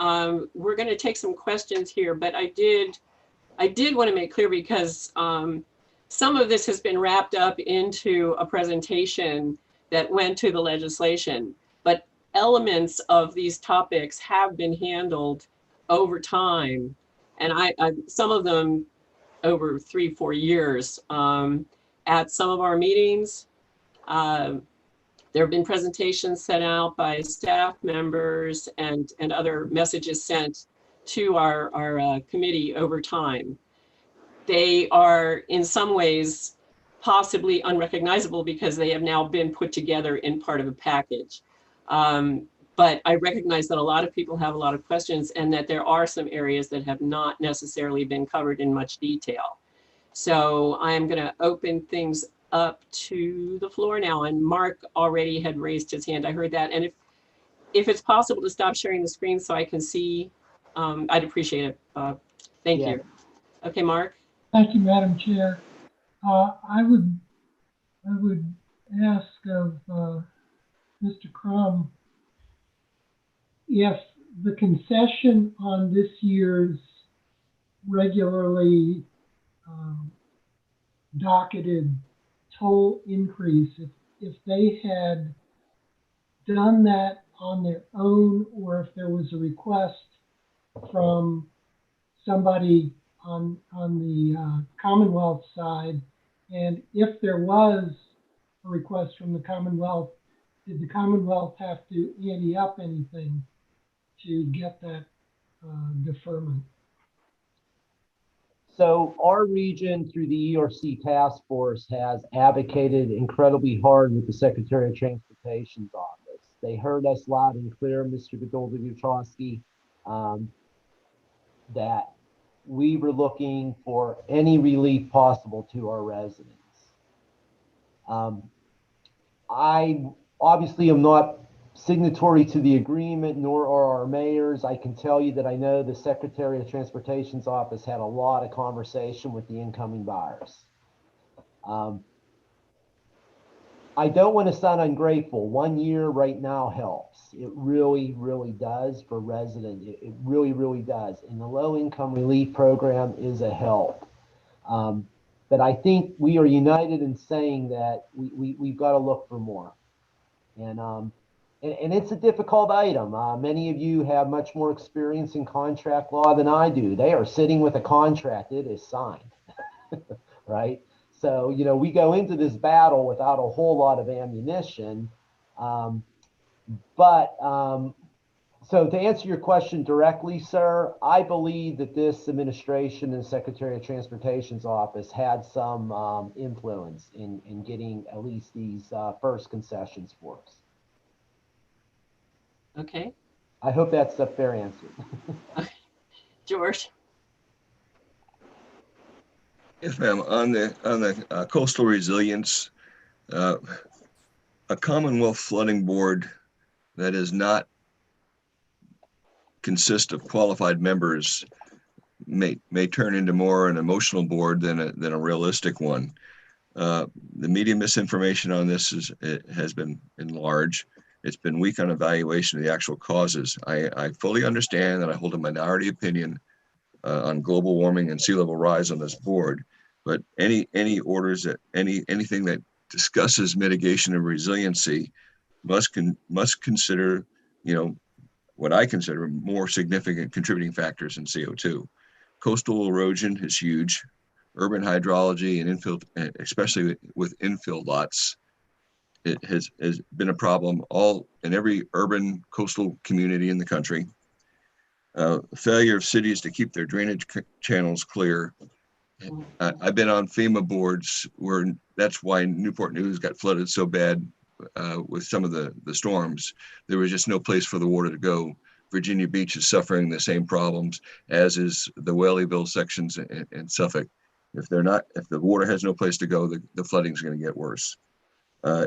We're going to take some questions here, but I did want to make clear because some of this has been wrapped up into a presentation that went to the legislation, but elements of these topics have been handled over time, and some of them over 3-4 years at some of our meetings. There have been presentations sent out by staff members and other messages sent to our committee over time. They are in some ways possibly unrecognizable because they have now been put together in part of a package. But I recognize that a lot of people have a lot of questions and that there are some areas that have not necessarily been covered in much detail. So I am going to open things up to the floor now. And Mark already had raised his hand. I heard that. And if it's possible to stop sharing the screen so I can see, I'd appreciate it. Thank you. Okay, Mark. Thank you, Madam Chair. I would ask of Mr. Crum if the concession on this year's regularly docketed toll increase, if they had done that on their own, or if there was a request from somebody on the Commonwealth side, and if there was a request from the Commonwealth, did the Commonwealth have to ante up anything to get that deferment? So our region through the ERC task force has advocated incredibly hard with the Secretary of Transportation's office. They heard us loud and clear, Mr. Godoldy-Gutrowski, that we were looking for any relief possible to our residents. I obviously am not signatory to the agreement, nor are our mayors. I can tell you that I know the Secretary of Transportation's office had a lot of conversation with the incoming buyers. I don't want to sound ungrateful. 1 year right now helps. It really, really does for residents. It really, really does. And the low income relief program is a help. But I think we are united in saying that we've got to look for more. And it's a difficult item. Many of you have much more experience in contract law than I do. They are sitting with a contract. It is signed, right? So, you know, we go into this battle without a whole lot of ammunition. So to answer your question directly, sir, I believe that this administration and Secretary of Transportation's office had some influence in getting at least these first concessions for us. Okay. I hope that's a fair answer. George. Yes, ma'am. On the coastal resilience, a Commonwealth flooding board that is not consist of qualified members may turn into more an emotional board than a realistic one. The media misinformation on this has been large. It's been weak on evaluation of the actual causes. I fully understand that I hold a minority opinion on global warming and sea level rise on this board, but any orders that anything that discusses mitigation and resiliency must consider, you know, what I consider more significant contributing factors in CO2. Coastal erosion is huge. Urban hydrology and infill, especially with infill lots, it has been a problem in every urban coastal community in the country. Failure of cities to keep their drainage channels clear. I've been on FEMA boards where that's why Newport News got flooded so bad with some of the storms. There was just no place for the water to go. Virginia Beach is suffering the same problems, as is the Whaleyville sections in Suffolk. If the water has no place to go, the flooding is going to get worse.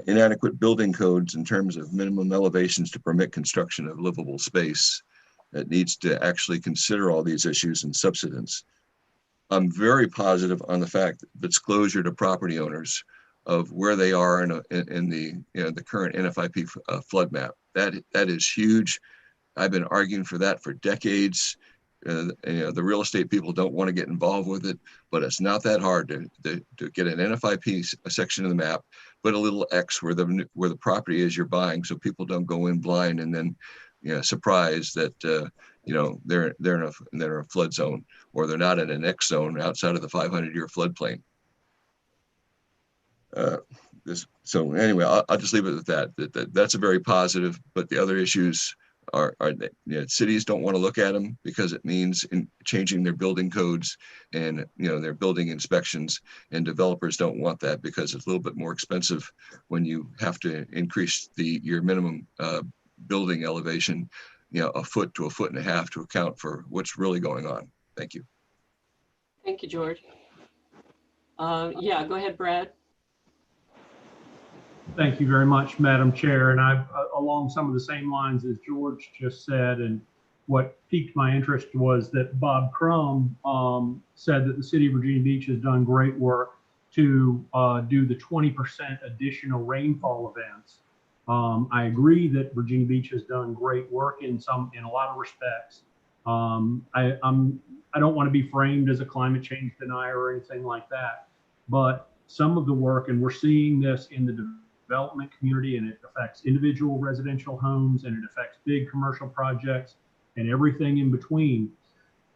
Inadequate building codes in terms of minimum elevations to permit construction of livable space. That needs to actually consider all these issues and subsidence. I'm very positive on the fact that disclosure to property owners of where they are in the current NFIP flood map. That is huge. I've been arguing for that for decades. The real estate people don't want to get involved with it, but it's not that hard to get an NFIP section of the map, put a little X where the property is you're buying, so people don't go in blind and then surprised that they're in a flood zone, or they're not in an X zone outside of the 500-year floodplain. So anyway, I'll just leave it at that. That's a very positive, but the other issues are that, cities don't want to look at them because it means changing their building codes and, their building inspections, and developers don't want that because it's a little bit more expensive when you have to increase your minimum building elevation, a foot to a foot and a half to account for what's really going on. Thank you. Thank you, George. Yeah, go ahead, Brad. Thank you very much, Madam Chair. And I, along some of the same lines as George just said, and what piqued my interest was that Bob Crum said that the city of Virginia Beach has done great work to do the 20% additional rainfall events. I agree that Virginia Beach has done great work in a lot of respects. I don't want to be framed as a climate change denier or anything like that, but some of the work, and we're seeing this in the development community, and it affects individual residential homes, and it affects big commercial projects and everything in between.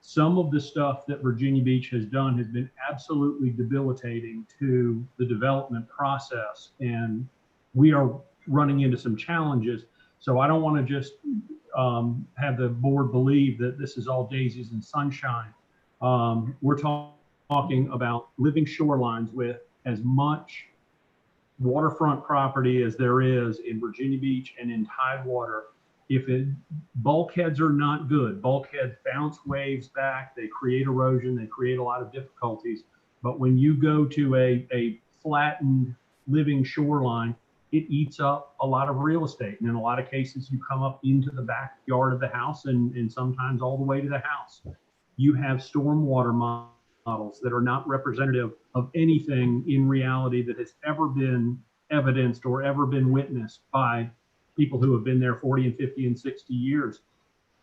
Some of the stuff that Virginia Beach has done has been absolutely debilitating to the development process, and we are running into some challenges. So I don't want to just have the board believe that this is all daisies and sunshine. We're talking about living shorelines with as much waterfront property as there is in Virginia Beach and in Tidewater. Bulkheads are not good. Bulkheads bounce waves back, they create erosion, they create a lot of difficulties. But when you go to a flattened living shoreline, it eats up a lot of real estate. And in a lot of cases, you come up into the backyard of the house and sometimes all the way to the house. You have stormwater models that are not representative of anything in reality that has ever been evidenced or ever been witnessed by people who have been there 40 and 50 and 60 years.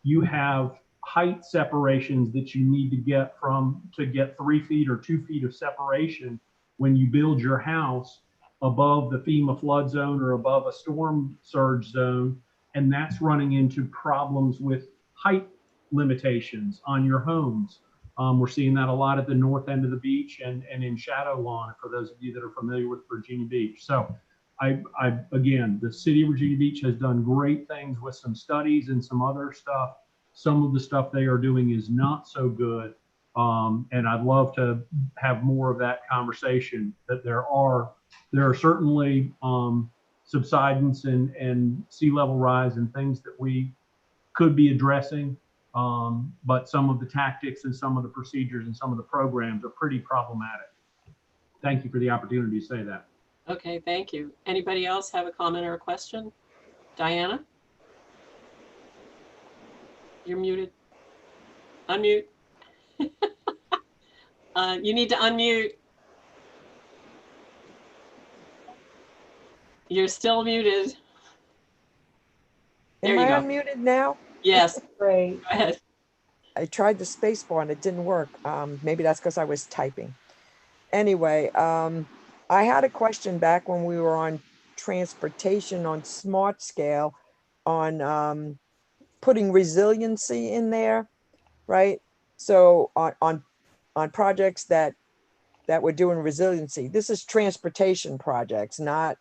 You have height separations that you need to get 3 feet or 2 feet of separation when you build your house above the FEMA flood zone or above a storm surge zone. And that's running into problems with height limitations on your homes. We're seeing that a lot at the north end of the beach and in Shadow Lawn, for those of you that are familiar with Virginia Beach. So again, the city of Virginia Beach has done great things with some studies and some other stuff. Some of the stuff they are doing is not so good. And I'd love to have more of that conversation, that there are certainly subsidence and sea level rise and things that we could be addressing. But some of the tactics and some of the procedures and some of the programs are pretty problematic. Thank you for the opportunity to say that. Okay, thank you. Anybody else have a comment or a question? Diana? You're muted. Unmute. You need to unmute. You're still muted. There Am you I go. unmuted now? Yes. Great. Go ahead. I tried the space bar and it didn't work. Maybe that's because I was typing. Anyway, I had a question back when we were on transportation on smart scale on putting resiliency in there, right? So on projects that we're doing resiliency, this is transportation projects, not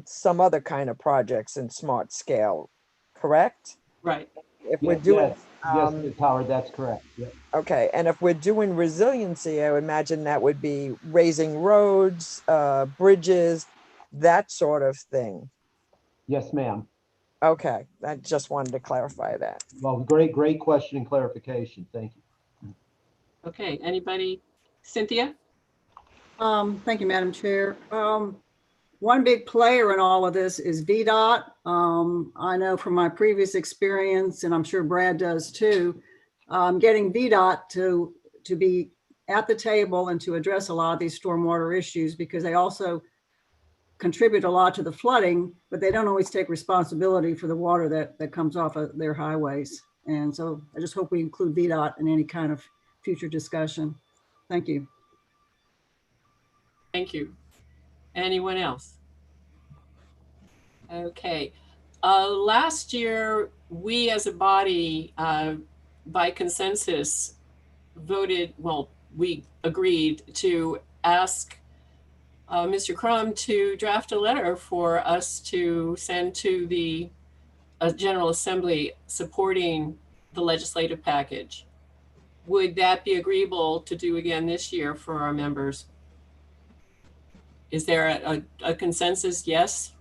some other kind of projects in smart scale, correct? Right. If we're doing yes, Ms. Howard, that's correct. Yep. Okay, and if we're doing resiliency, I would imagine that would be raising roads, bridges, that sort of thing. Yes, ma'am. Okay, I just wanted to clarify that. Well, great question and clarification. Thank you. Okay, anybody? Cynthia? Thank you, Madam Chair. One big player in all of this is VDOT. I know from my previous experience, and I'm sure Brad does too, getting VDOT to be at the table and to address a lot of these stormwater issues, because they also contribute a lot to the flooding, but they don't always take responsibility for the water that comes off of their highways. And so I just hope we include VDOT in any kind of future discussion. Thank you. Thank you. Anyone else? Okay. Last year, we as a body, by consensus, we agreed to ask Mr. Crum to draft a letter for us to send to the General Assembly supporting the legislative package. Would that be agreeable to do again this year for our members? Is there a consensus yes?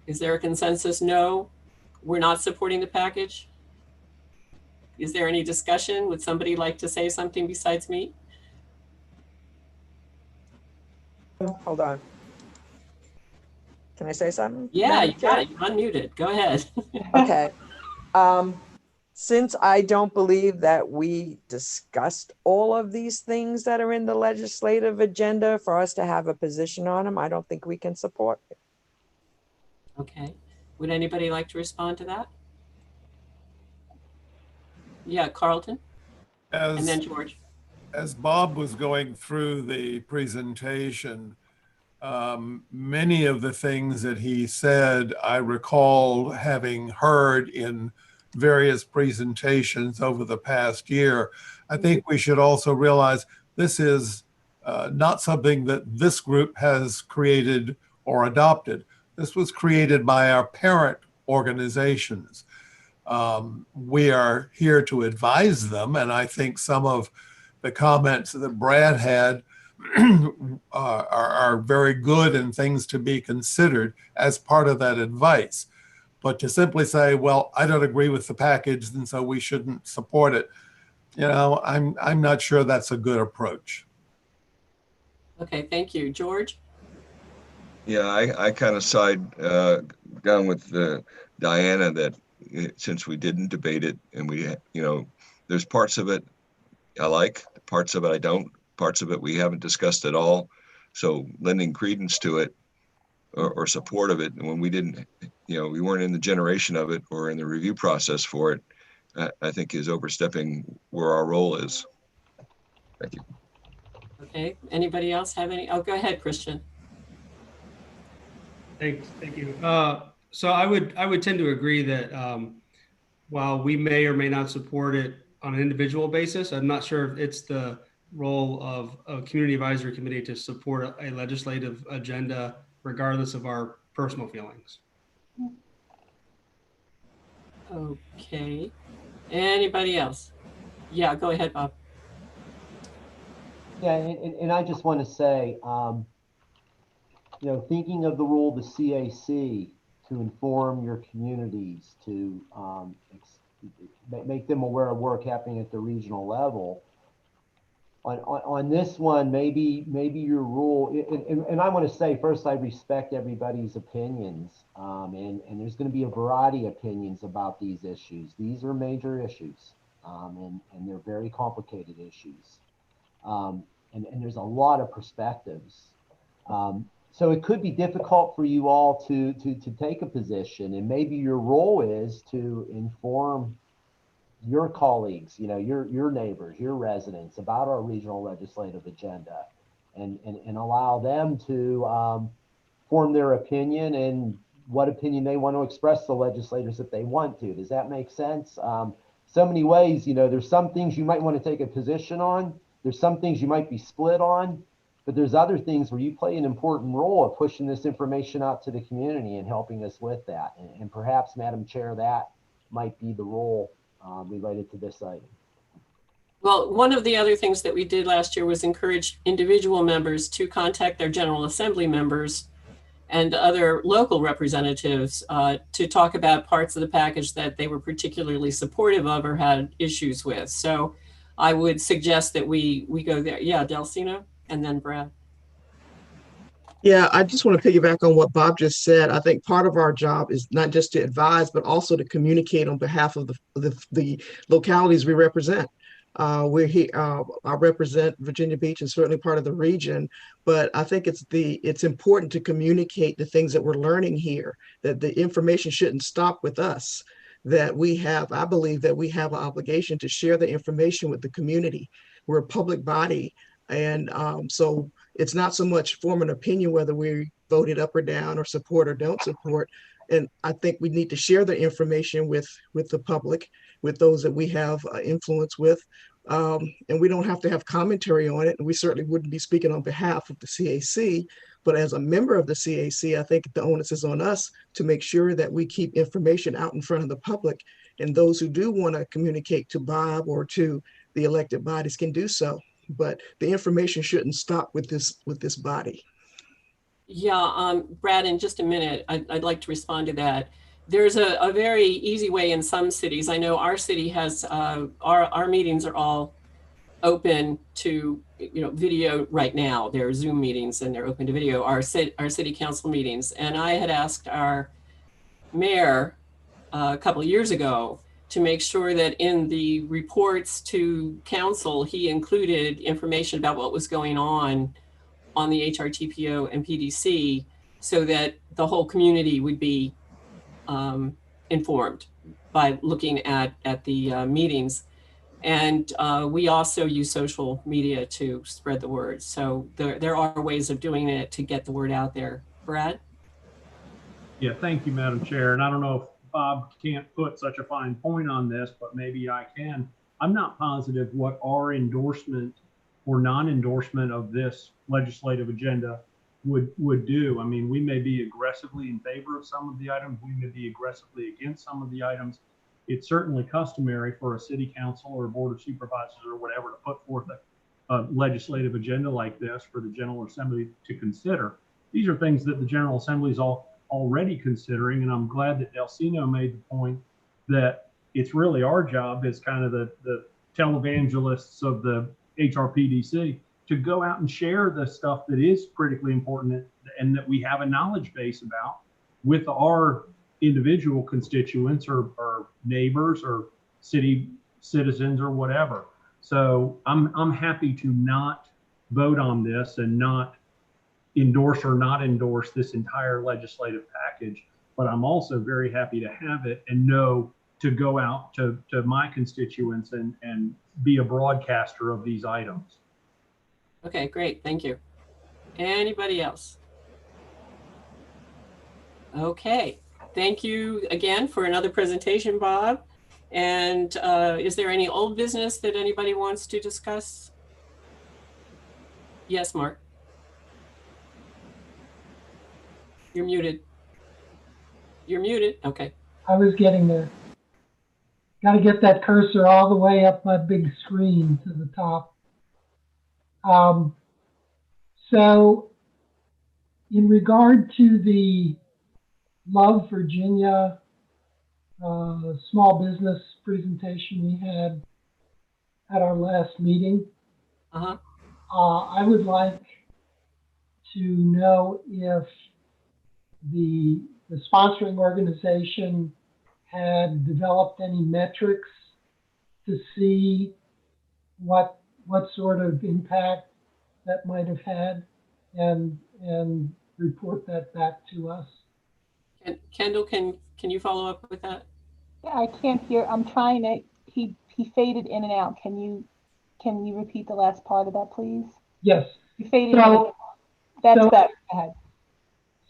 Is there a consensus no? We're not supporting the package? Is there any discussion? Would somebody like to say something besides me? Hold on. Can I say something? Yeah, Madam you Chair? got it. You're unmuted. Go ahead. Okay. Since I don't believe that we discussed all of these things that are in the legislative agenda for us to have a position on them, I don't think we can support it. Okay. Would anybody like to respond to that? Yeah, Carlton, and then George. As Bob was going through the presentation, many of the things that he said, I recall having heard in various presentations over the past year. I think we should also realize this is not something that this group has created or adopted. This was created by our parent organizations. We are here to advise them, and I think some of the comments that Brad had are very good and things to be considered as part of that advice. But to simply say, well, I don't agree with the package, and so we shouldn't support it, you know, I'm not sure that's a good approach. Okay, thank you. George? Yeah, I kind of side down with Diana that since we didn't debate it and we, you know, there's parts of it I like, parts of it I don't, parts of it we haven't discussed at all. So lending credence to it or support of it, and when we didn't, you know, we weren't in the generation of it or in the review process for it, I think is overstepping where our role is. Thank you. Okay, anybody else have any? Oh, go ahead, Christian. Thank you. So I would tend to agree that while we may or may not support it on an individual basis, I'm not sure if it's the role of a community advisory committee to support a legislative agenda regardless of our personal feelings. Okay, anybody else? Yeah, go ahead, Bob. Yeah, and I just want to say, you know, thinking of the role of the CAC to inform your communities, to make them aware of work happening at the regional level. On this one, maybe your role, and I want to say first, I respect everybody's opinions, and there's going to be a variety of opinions about these issues. These are major issues, and they're very complicated issues, and there's a lot of perspectives. So it could be difficult for you all to take a position, and maybe your role is to inform your colleagues, you know, your neighbors, your residents about our regional legislative agenda, and allow them to form their opinion and what opinion they want to express to the legislators if they want to. Does that make sense? So many ways, you know, there's some things you might want to take a position on. There's some things you might be split on, but there's other things where you play an important role of pushing this information out to the community and helping us with that. And perhaps, Madam Chair, that might be the role related to this item. Well, one of the other things that we did last year was encourage individual members to contact their General Assembly members and other local representatives to talk about parts of the package that they were particularly supportive of or had issues with. So I would suggest that we go there. Yeah, Delcino, and then Brad. Yeah, I just want to piggyback on what Bob just said. I think part of our job is not just to advise, but also to communicate on behalf of the localities we represent. We're here. I represent Virginia Beach and certainly part of the region, but I think it's important to communicate the things that we're learning here. That the information shouldn't stop with us. That we have, I believe, that we have an obligation to share the information with the community. We're a public body, and so it's not so much form an opinion whether we voted up or down or support or don't support. And I think we need to share the information with the public, with those that we have influence with, And we don't have to have commentary on it. And we certainly wouldn't be speaking on behalf of the CAC. But as a member of the CAC, I think the onus is on us to make sure that we keep information out in front of the public. And those who do want to communicate to Bob or to the elected bodies can do so. But the information shouldn't stop with this body. Yeah, Brad, in just a minute, I'd like to respond to that. There's a very easy way in some cities. I know our city has, our meetings are all open to, video right now. There are Zoom meetings and they're open to video, our city council meetings. And I had asked our mayor a couple of years ago to make sure that in the reports to council, he included information about what was going on the HRTPO and PDC so that the whole community would be informed by looking at the meetings. And we also use social media to spread the word. So there are ways of doing it to get the word out there. Brad? Yeah, thank you, Madam Chair. And I don't know if Bob can't put such a fine point on this, but maybe I can. I'm not positive what our endorsement or non-endorsement of this legislative agenda would do. I mean, we may be aggressively in favor of some of the items. We may be aggressively against some of the items. It's certainly customary for a city council or a board of supervisors or whatever to put forth a legislative agenda like this for the General Assembly to consider. These are things that the General Assembly is already considering, and I'm glad that Delcino made the point that it's really our job as kind of the televangelists of the HRPDC to go out and share the stuff that is critically important and that we have a knowledge base about with our individual constituents or neighbors or city citizens or whatever. So I'm happy to not vote on this and not endorse or not endorse this entire legislative package, but I'm also very happy to have it and know to go out to my constituents and be a broadcaster of these items. Okay, great, thank you. Anybody else? Okay, thank you again for another presentation, Bob. And is there any old business that anybody wants to discuss? Yes, Mark. You're muted. You're muted, okay. I was getting there. Got to get that cursor all the way up my big screen to the top. So in regard to the Love Virginia small business presentation we had at our last meeting, I would like to know if the sponsoring organization had developed any metrics to see what sort of impact that might have had and report that back to us. Kendall, can you follow up with that? Yeah, I can't hear. I'm trying to, he faded in and out. Can you repeat the last part of that, please? Yes. You faded in and out. That's better. Go ahead.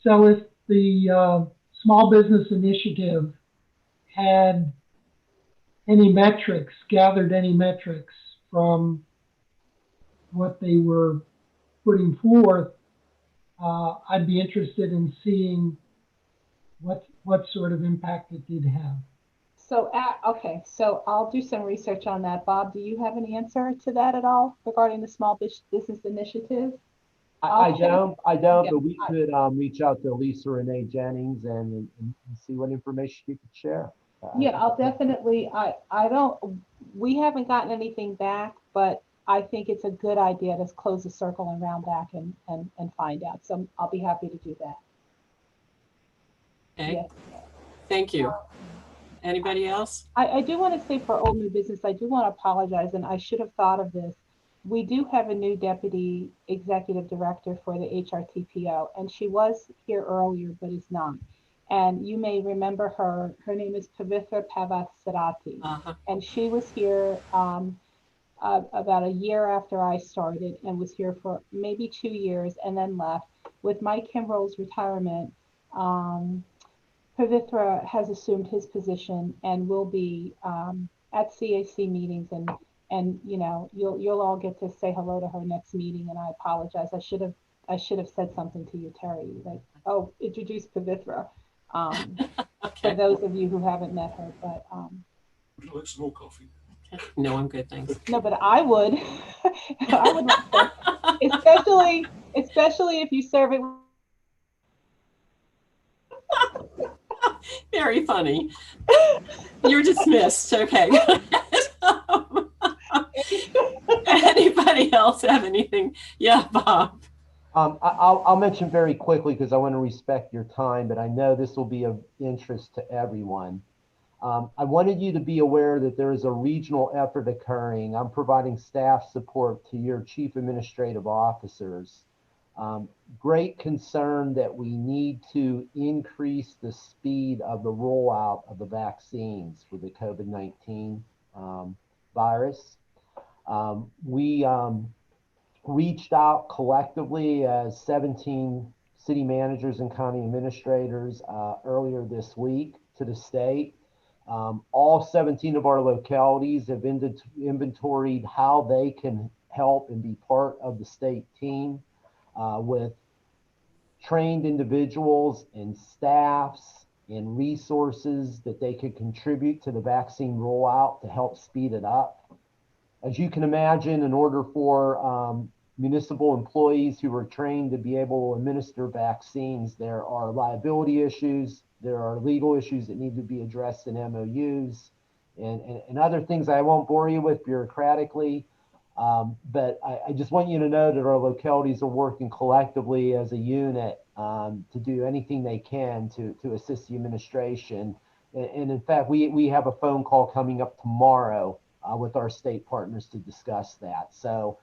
So if the small business initiative had any metrics, gathered any metrics from what they were putting forth, I'd be interested in seeing what sort of impact it did have. So, okay, so I'll do some research on that. Bob, do you have an answer to that at all regarding the small business initiative? I don't, yeah, but we could reach out to Lisa Renee Jennings and see what information you could share. Yeah, I'll definitely, we haven't gotten anything back, but I think it's a good idea to close the circle and round back and find out. So I'll be happy to do that. Okay, yeah. Thank you. Anybody else? I do want to say for old new business, I do want to apologize, and I should have thought of this. We do have a new deputy executive director for the HRTPO, and she was here earlier, but is not. And you may remember her. Her name is Pavitra Pavatsarati, and she was here about a year after I started, and was here for maybe 2 years, and then left. With Mike Kimbroll's retirement, Pavitra has assumed his position and will be at CAC meetings And you know, you'll all get to say hello to her next meeting. And I apologize. I should have said something to you, Terry, like, oh, introduce Pavithra. Okay. For those of you who haven't met her, but Would you like some more coffee? No, I'm good, thanks. no, but I would, I would like to, especially if you serve it. Very funny. You're dismissed. Okay. Anybody else have anything? Yeah, Bob. I'll mention very quickly because I want to respect your time, but I know this will be of interest to everyone. I wanted you to be aware that there is a regional effort occurring. I'm providing staff support to your chief administrative officers. Great concern that we need to increase the speed of the rollout of the vaccines for the COVID-19 virus. We reached out collectively as 17 city managers and county administrators earlier this week to the state. All 17 of our localities have inventoried how they can help and be part of the state team with trained individuals and staffs and resources that they could contribute to the vaccine rollout to help speed it up. As you can imagine, in order for municipal employees who are trained to be able to administer vaccines, there are liability issues, there are legal issues that need to be addressed in MOUs, and other things I won't bore you with bureaucratically. But I just want you to know that our localities are working collectively as a unit to do anything they can to assist the administration. And in fact, we have a phone call coming up tomorrow with our state partners to discuss that. So,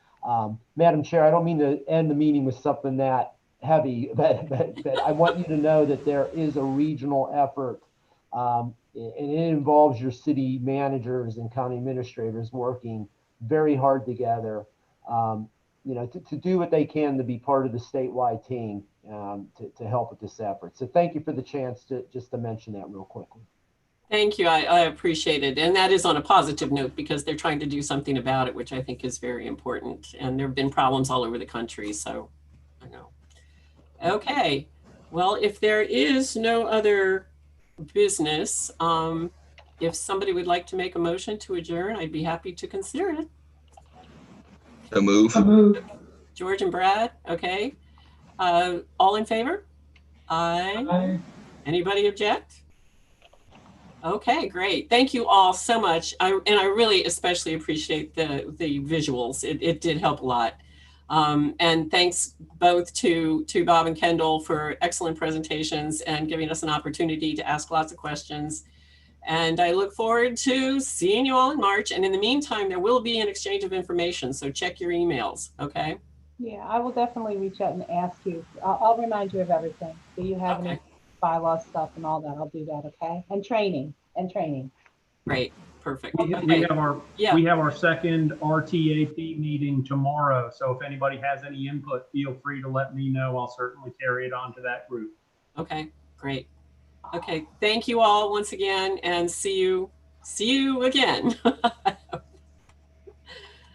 Madam Chair, I don't mean to end the meeting with something that heavy, but I want you to know that there is a regional effort, and it involves your city managers and county administrators working very hard together, you know, to do what they can to be part of the statewide team to help with this effort. So thank you for the chance to mention that real quickly. Thank you. I appreciate it. And that is on a positive note because they're trying to do something about it, which I think is very important. And there have been problems all over the country. So I know. Okay. Well, if there is no other business, if somebody would like to make a motion to adjourn, I'd be happy to consider it. So move. George and Brad. Okay. All in favor? Aye. Aye. Anybody object? Okay, great. Thank you all so much. I really especially appreciate the visuals. It did help a lot. And thanks both to Bob and Kendall for excellent presentations and giving us an opportunity to ask lots of questions. And I look forward to seeing you all in March. And in the meantime, there will be an exchange of information. So check your emails, okay? Yeah, I will definitely reach out and ask you. I'll remind you of everything. Do you have any bylaw stuff and all that? I'll do that, okay? And training. Great, perfect. We Okay. have our second RTAP meeting tomorrow. So if anybody has any input, feel free to let me know. I'll certainly carry it on to that group. Okay, great. Okay, thank you all once again and see you again.